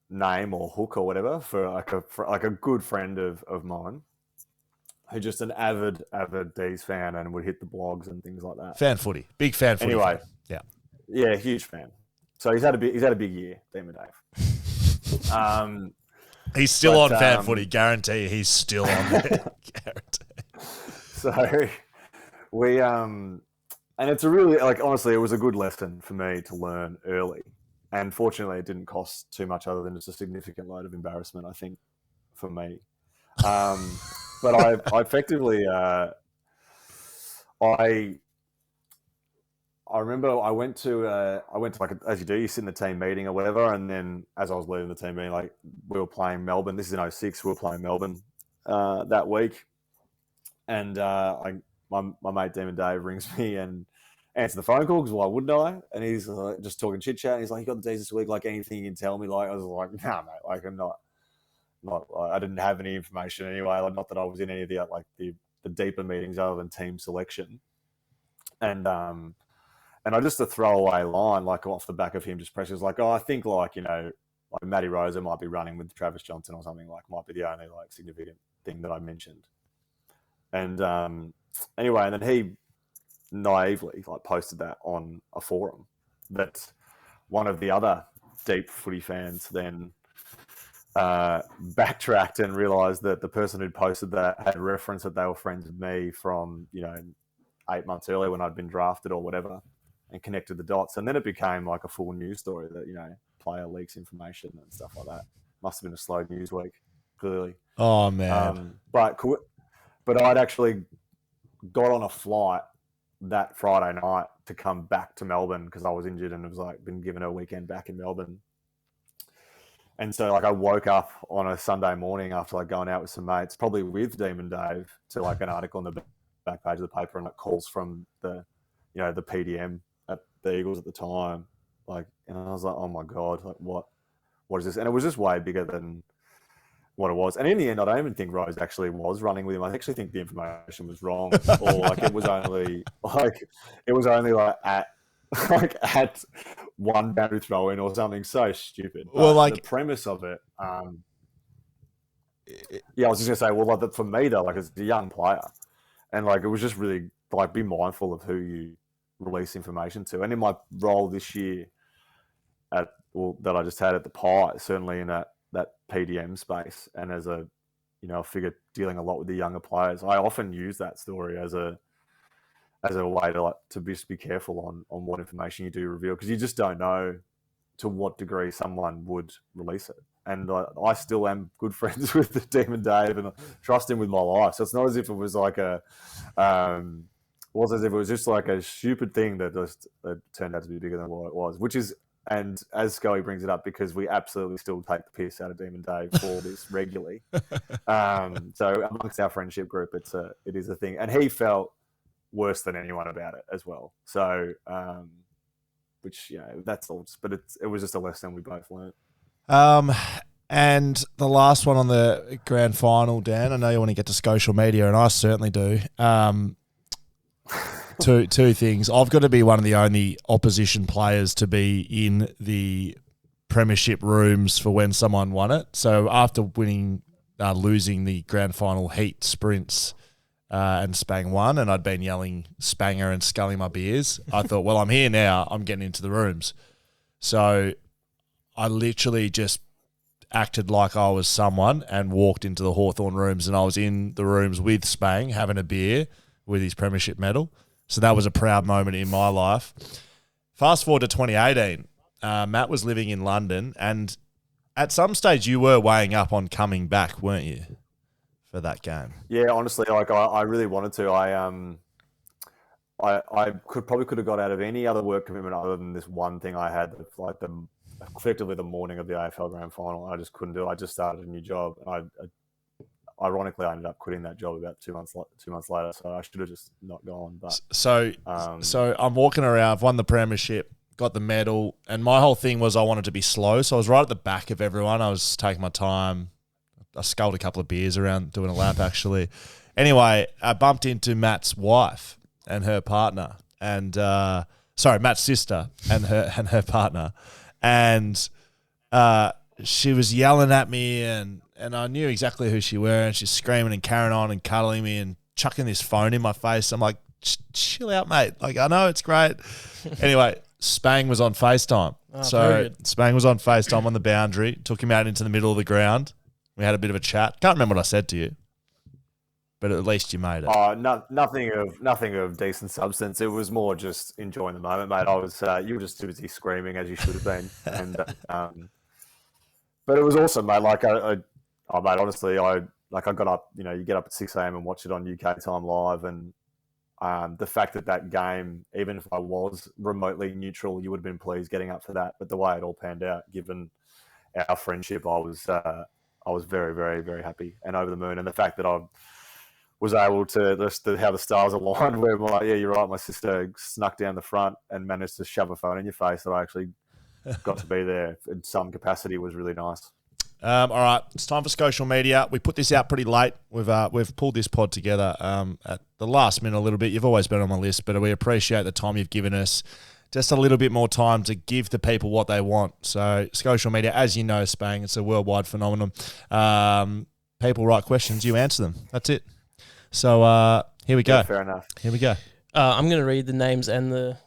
name or hook or whatever for like a good friend of mine, who's just an avid D's fan and would hit the blogs and things like that. Fan footy, big fan footy. Anyway, fan. yeah, huge fan. So he's had a big year, Demon Dave. He's still on fan footy, guarantee. He's still on there, guarantee. So we and it's a really honestly, it was a good lesson for me to learn early, and fortunately, it didn't cost too much other than just a significant load of embarrassment, I think, for me. But I effectively I remember I went to like as you do, you sit in the team meeting or whatever, and then as I was leaving the team meeting, like we were playing Melbourne. This is in 06. We were playing Melbourne that week, and my mate Demon Dave rings me and answer the phone call because why wouldn't I? And he's just talking chit chat. He's like, "You got the D's this week? Like anything you can tell me?" Like I was like, "Nah, mate. Like I'm not. I didn't have any information anyway. Like not that I was in any of the deeper meetings other than team selection." And I just a throwaway line, like off the back of him, just pressures like, "Oh, I think like Matty Rosa might be running with Travis Johnson or something. Like might be the only like significant thing that I mentioned." And anyway, and then he naively like posted that on a forum that one of the other deep footy fans then backtracked and realised that the person who'd posted that had referenced that they were friends with me from 8 months earlier when I'd been drafted or whatever, and connected the dots. And then it became like a full news story that, player leaks information and stuff like that. Must have been a slow news week, clearly. Oh, man. But I'd actually got on a flight that Friday night to come back to Melbourne because I was injured and it was like been given a weekend back in Melbourne. And so like I woke up on a Sunday morning after like going out with some mates, probably with Demon Dave, to like an article on the back page of the paper and like calls from the PDM at the Eagles at the time. Like, and I was like, oh my God, like what is this? And it was just way bigger than what it was. And in the end, I don't even think Rose actually was running with him. I actually think the information was wrong, or like it was only at one boundary throw in or something so stupid. But well, like the premise of it, I was just gonna say, well, like for me though, like as a young player, and like it was just really like be mindful of who you release information to. And in my role this year that I just had at the Pie, certainly in that that PDM space, and as a figure dealing a lot with the younger players, I often use that story as a way to be careful on what information you do reveal, because you just don't know to what degree someone would release it. And I still am good friends with the Demon Dave and trust him with my life. So it's not as if it was like as if it was just like a stupid thing that turned out to be bigger than what it was, which is, and as Scully brings it up, because we absolutely still take the piss out of Demon Dave for this regularly. So amongst our friendship group, it is a thing. And he felt worse than anyone about it as well. So, which, that's all, but it was just a lesson we both learned. And the last one on the grand final, Dan, I know you want to get to social media, and I certainly do. Two things. I've got to be one of the only opposition players to be in the premiership rooms for when someone won it. So after losing the grand final heat sprints, and Spang won, and I'd been yelling Spanger and sculling my beers, I thought, well, I'm here now, I'm getting into the rooms. So I literally just acted like I was someone and walked into the Hawthorn rooms, and I was in the rooms with Spang having a beer with his premiership medal. So that was a proud moment in my life. Fast forward to 2018, Matt was living in London, and at some stage you were weighing up on coming back, weren't you, for that game? Yeah, honestly, like I really wanted to. I could have got out of any other work commitment other than this one thing I had, like effectively the morning of the AFL Grand Final. I just couldn't do it. I just started a new job. Ironically, I ended up quitting that job about 2 months later. So I should have just not gone. But so I'm walking around. I've won the premiership, got the medal, and my whole thing was I wanted to be slow. So I was right at the back of everyone. I was taking my time. I sculled a couple of beers around doing a lap, actually. Anyway, I bumped into Matt's wife and her partner, and Matt's sister and her partner, and she was yelling at me, and I knew exactly who she were, and she's screaming and carrying on and cuddling me and chucking this phone in my face. I'm like, chill out, mate. Like, I know it's great. Anyway, Spang was on FaceTime. So Spang was on FaceTime on the boundary, took him out into the middle of the ground. We had a bit of a chat. Can't remember what I said to you, but at least you made it. Oh, nothing of decent substance. It was more just enjoying the moment, mate. You were just too busy screaming, as you should have been, and but it was awesome, mate. Like mate, honestly, I got up. You get up at 6 a.m. and watch it on UK time live, and the fact that game, even if I was remotely neutral, you would have been pleased getting up for that. But the way it all panned out, given our friendship, I was very, very, very happy and over the moon. And the fact that I was able to how the stars aligned, where I'm like, yeah, you're right, my sister snuck down the front and managed to shove a phone in your face, that I actually got to be there in some capacity, was really nice. All right, it's time for social media. We put this out pretty late. We've pulled this pod together at the last minute a little bit. You've always been on my list, but we appreciate the time you've given us. Just a little bit more time to give the people what they want. So social media, as you know, Spang, it's a worldwide phenomenon. People write questions, you answer them. That's it. So here we go. Yeah, fair enough. Here we go. I'm going to read the names and the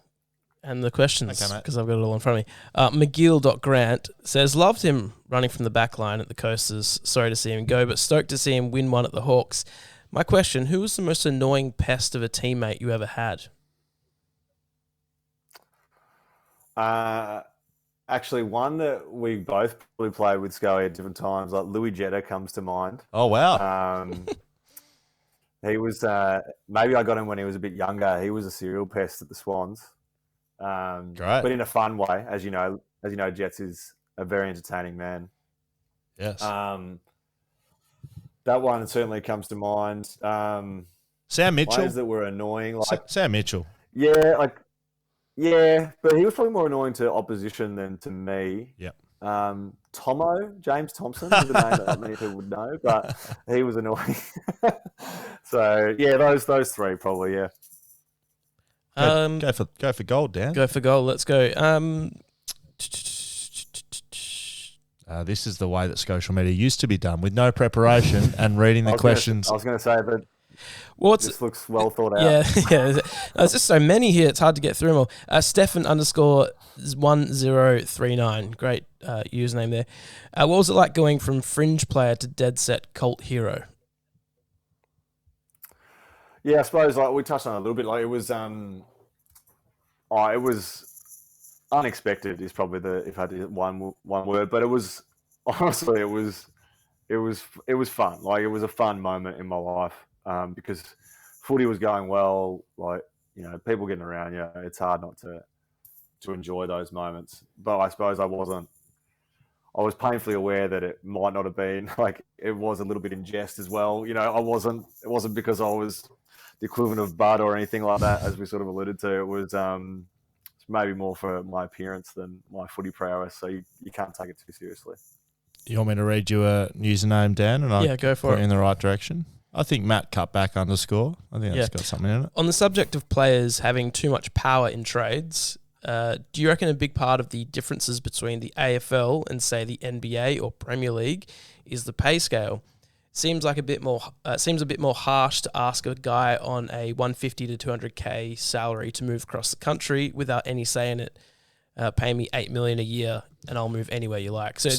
questions because I've got it all in front of me. McGill.Grant says, loved him running from the back line at the Coasters. Sorry to see him go, but stoked to see him win one at the Hawks. My question, who was the most annoying pest of a teammate you ever had? Actually, one that we both probably played with Scully at different times, like Louis Jetta comes to mind. Oh, wow. He was, maybe I got him when he was a bit younger. He was a serial pest at the Swans. Great. But in a fun way, as you know, Jets is a very entertaining man. Yes. That one certainly comes to mind. Sam Mitchell. Ways that were annoying. Like Sam Mitchell. Yeah, but he was probably more annoying to opposition than to me. Yep. James Thompson is a name that not many people would know, but he was annoying. So yeah, those three probably, yeah. Go for gold, Dan. Go for gold. Let's go. This is the way that social media used to be done, with no preparation and reading the questions. I was going to say, but Well, This looks well thought out. Yeah, yeah. There's just so many here. It's hard to get through them all. Stefan _1039. Great username there. What was it like going from fringe player to dead set cult hero? Yeah, I suppose like we touched on it a little bit. Like it was unexpected is probably if I did one word, but it was honestly it was fun. Like it was a fun moment in my life because footy was going well. Like people getting around you, it's hard not to enjoy those moments. But I suppose I was painfully aware that it might not have been like it was a little bit in jest as well. It wasn't because I was the equivalent of Bud or anything like that, as we sort of alluded to. It was maybe more for my appearance than my footy prowess. So you can't take it too seriously. You want me to read you a username, Dan, and I'll go for put it in the right direction? I think Matt _. I think that's got something in it. On the subject of players having too much power in trades, do you reckon a big part of the differences between the AFL and, say, the NBA or Premier League is the pay scale? Seems a bit more harsh to ask a guy on a 150 to 200k salary to move across the country without any say in it. Pay me $8 million a year and I'll move anywhere you like. So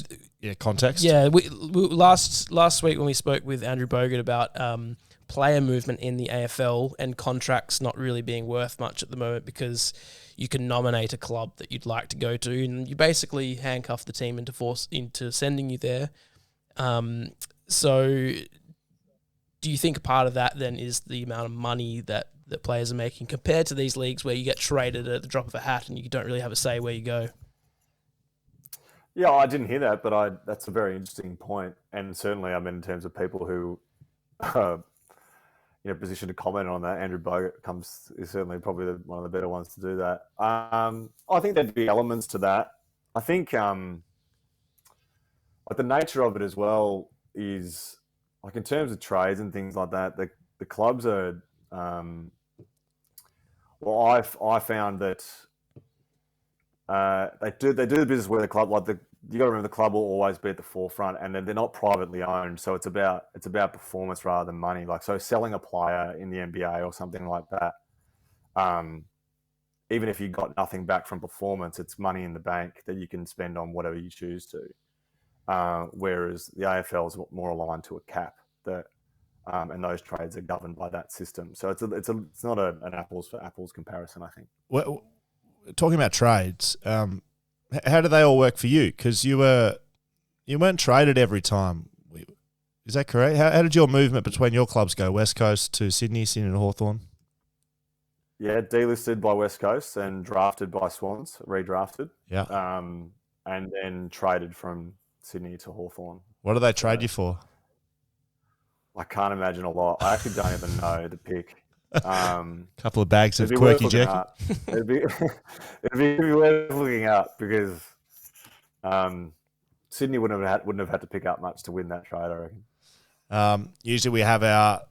context. Yeah, we last week when we spoke with Andrew Bogut about player movement in the AFL and contracts not really being worth much at the moment because you can nominate a club that you'd like to go to and you basically handcuff the team into sending you there. So do you think part of that then is the amount of money that players are making compared to these leagues where you get traded at the drop of a hat and you don't really have a say where you go? Yeah, I didn't hear that, but that's a very interesting point. And certainly, in terms of people who positioned to comment on that, Andrew Bogut is certainly probably one of the better ones to do that. I think there'd be elements to that. I think like the nature of it as well is like in terms of trades and things like that, the clubs are. I found that they do the business where the club you got to remember the club will always be at the forefront, and they're not privately owned, so it's about performance rather than money. Like so, selling a player in the NBA or something like that, even if you got nothing back from performance, it's money in the bank that you can spend on whatever you choose to. Whereas the AFL is more aligned to a cap that. And those trades are governed by that system, so it's not an apples for apples comparison. I think. Well, talking about trades, how do they all work for you? Because you weren't traded every time. Is that correct? How did your movement between your clubs go? West Coast to Sydney to Hawthorn. Yeah, delisted by West Coast and drafted by Swans, redrafted. Yeah. And then traded from Sydney to Hawthorn. What do they trade you for? I can't imagine a lot. I actually don't even know the pick. Couple of bags of quirky jacket. It'd be worth looking up because Sydney wouldn't have had to pick up much to win that trade, I reckon. Usually we have our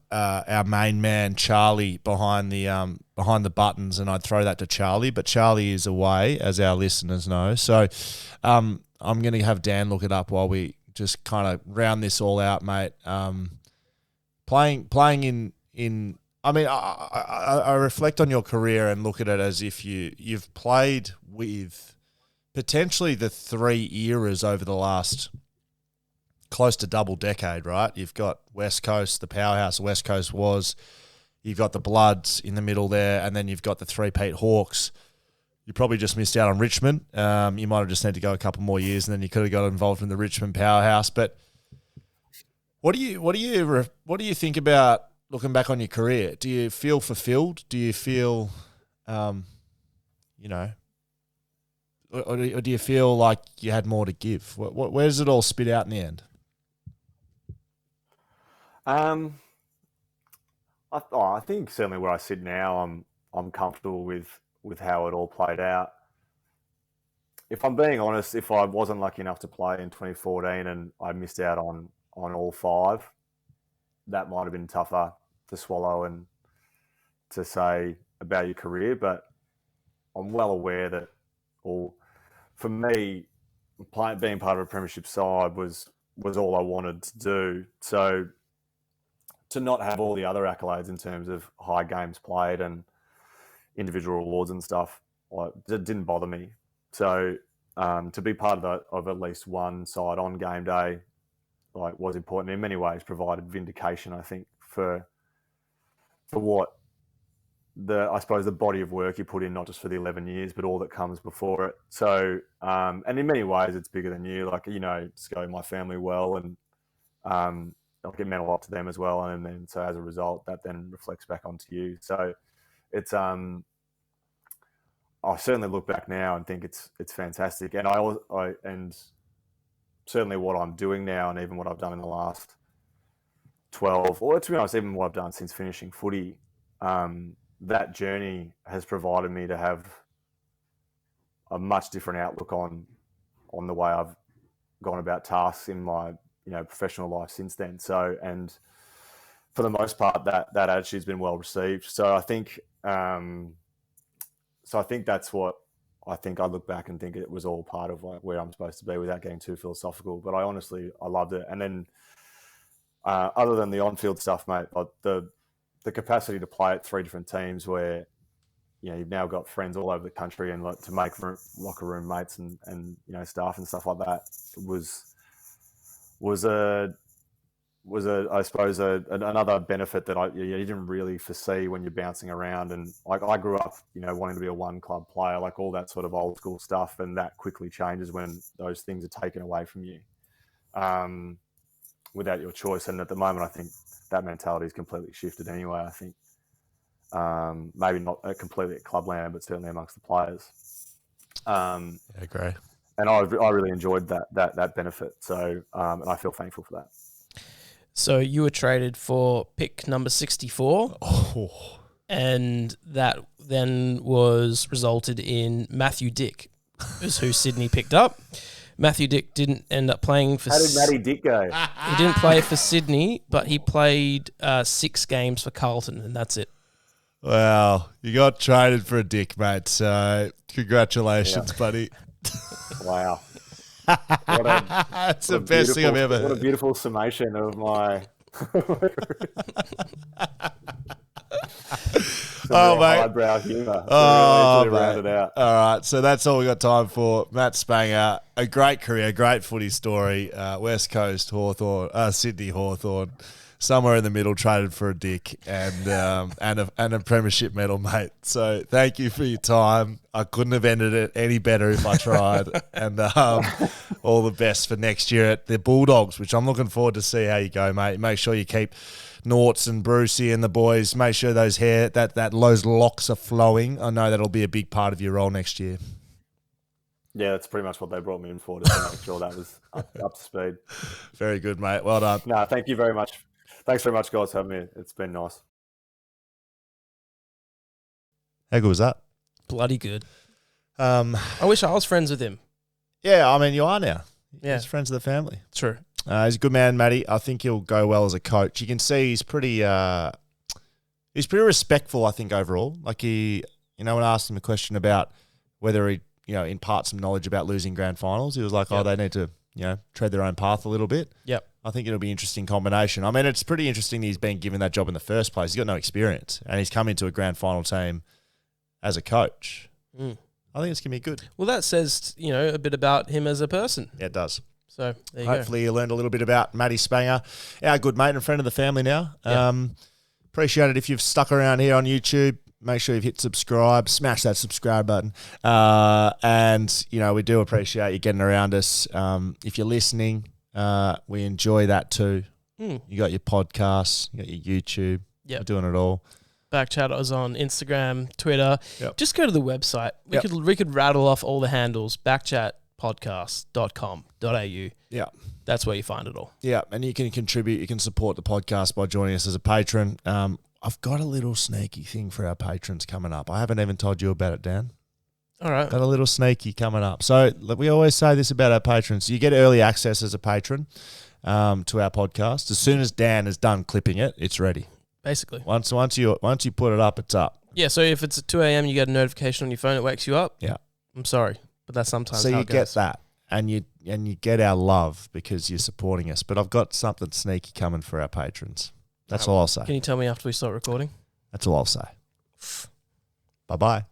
main man Charlie behind the buttons, and I'd throw that to Charlie, but Charlie is away, as our listeners know. So I'm going to have Dan look it up while we just kind of round this all out, mate. Playing in I mean, I reflect on your career and look at it as if you've played with potentially the three eras over the last close to double decade, right? You've got West Coast, the powerhouse West Coast was. You've got the Bloods in the middle there, and then you've got the three-peat Hawks. You probably just missed out on Richmond. You might have just need to go a couple more years, and then you could have got involved in the Richmond powerhouse. But what do you think about looking back on your career? Do you feel fulfilled? Do you feel, or do you feel like you had more to give? Where does it all spit out in the end? I think certainly where I sit now, I'm comfortable with how it all played out. If I'm being honest, if I wasn't lucky enough to play in 2014 and I missed out on all five, that might have been tougher to swallow and to say about your career. But I'm well aware that, for me, being part of a premiership side was all I wanted to do. So to not have all the other accolades in terms of high games played and individual awards and stuff, like, it didn't bother me. So to be part of at least one side on game day, like, was important in many ways. Provided vindication, I think, for what I suppose the body of work you put in, not just for the 11 years, but all that comes before it. So, and in many ways, it's bigger than you. Like, Sco, my family well, and it meant a lot to them as well. And then, so as a result, that then reflects back onto you. So it's, I certainly look back now and think it's fantastic. And and certainly what I'm doing now, and even what I've done in the last 12, or to be honest, even what I've done since finishing footy, that journey has provided me to have a much different outlook on the way I've gone about tasks in my professional life since then. So, and for the most part, that attitude's been well received. So I think that's what I think. I look back and think it was all part of, like, where I'm supposed to be, without getting too philosophical. But I loved it. And then other than the on-field stuff, mate, like the capacity to play at 3 different teams, where you've now got friends all over the country, and, like, to make locker room mates and staff and stuff like that was I suppose another benefit that you didn't really foresee when you're bouncing around. And, like, I grew up wanting to be a one club player, like all that sort of old school stuff, and that quickly changes when those things are taken away from you without your choice. And at the moment, I think that mentality is completely shifted anyway. I think maybe not completely at clubland, but certainly amongst the players. I agree. And I really enjoyed that benefit. So and I feel thankful for that. So you were traded for pick number 64, and that then resulted in Matthew Dick, is who Sydney picked up. Matthew Dick didn't end up playing for... How did Matty Dick go? He didn't play for Sydney, but he played 6 games for Carlton, and that's it. Wow, you got traded for a dick, mate. So congratulations, buddy. Wow. That's the best thing I've ever... What a beautiful summation of my... Oh, mate. Highbrow humour. Oh, really round it out. All right, so that's all we got time for. Matt Spangher, a great career, great footy story. West Coast Hawthorn, Sydney Hawthorn, somewhere in the middle, traded for a dick and a premiership medal, mate. So thank you for your time. I couldn't have ended it any better if I tried. And all the best for next year at the Bulldogs, which I'm looking forward to see how you go, mate. Make sure you keep Norts and Brucey and the boys. Make sure those those locks are flowing. I know that'll be a big part of your role next year. Yeah, that's pretty much what they brought me in for, to make sure that was up to speed. Very good, mate. Well done. No, thank you very much. Thanks very much, guys, for having me. It's been nice. How good was that? Bloody good. I wish I was friends with him. Yeah, I mean, you are now. Yeah. He's friends of the family. True. He's a good man, Matty. I think he'll go well as a coach. You can see he's pretty respectful, I think, overall. Like when I asked him a question about whether he, impart some knowledge about losing grand finals, he was like, they need to, tread their own path a little bit. Yep. I think it'll be an interesting combination. I mean, it's pretty interesting that he's been given that job in the first place. He's got no experience, and he's come into a grand final team as a coach. I think it's going to be good. Well, that says, a bit about him as a person. Yeah, it does. So there you Hopefully you learned a little bit about Matty Spangher, our good mate and friend of the family now. Yeah. Appreciate it if you've stuck around here on YouTube. Make sure you've hit subscribe, smash that subscribe button. And, we do appreciate you getting around us. If you're listening, we enjoy that too. You got your podcasts, you got your YouTube. Yep. We're doing it all. BackChat is on Instagram, Twitter. Yep. Just go to the website. We could rattle off all the handles. BackChatPodcast.com.au. Yeah. That's where you find it all. Yeah, and you can contribute. You can support the podcast by joining us as a patron. I've got a little sneaky thing for our patrons coming up. I haven't even told you about it, Dan. All right. Got a little sneaky coming up. So we always say this about our patrons. You get early access as a patron to our podcast. As soon as Dan is done clipping it, it's ready. Basically. Once you put it up, it's up. Yeah, so if it's at 2 a.m. you get a notification on your phone, it wakes you up. Yeah. I'm sorry, but that's sometimes so how you it get goes. that, and you get our love because you're supporting us. But I've got something sneaky coming for our patrons. That's all I'll say. Can you tell me after we start recording? That's all I'll say. Bye-bye.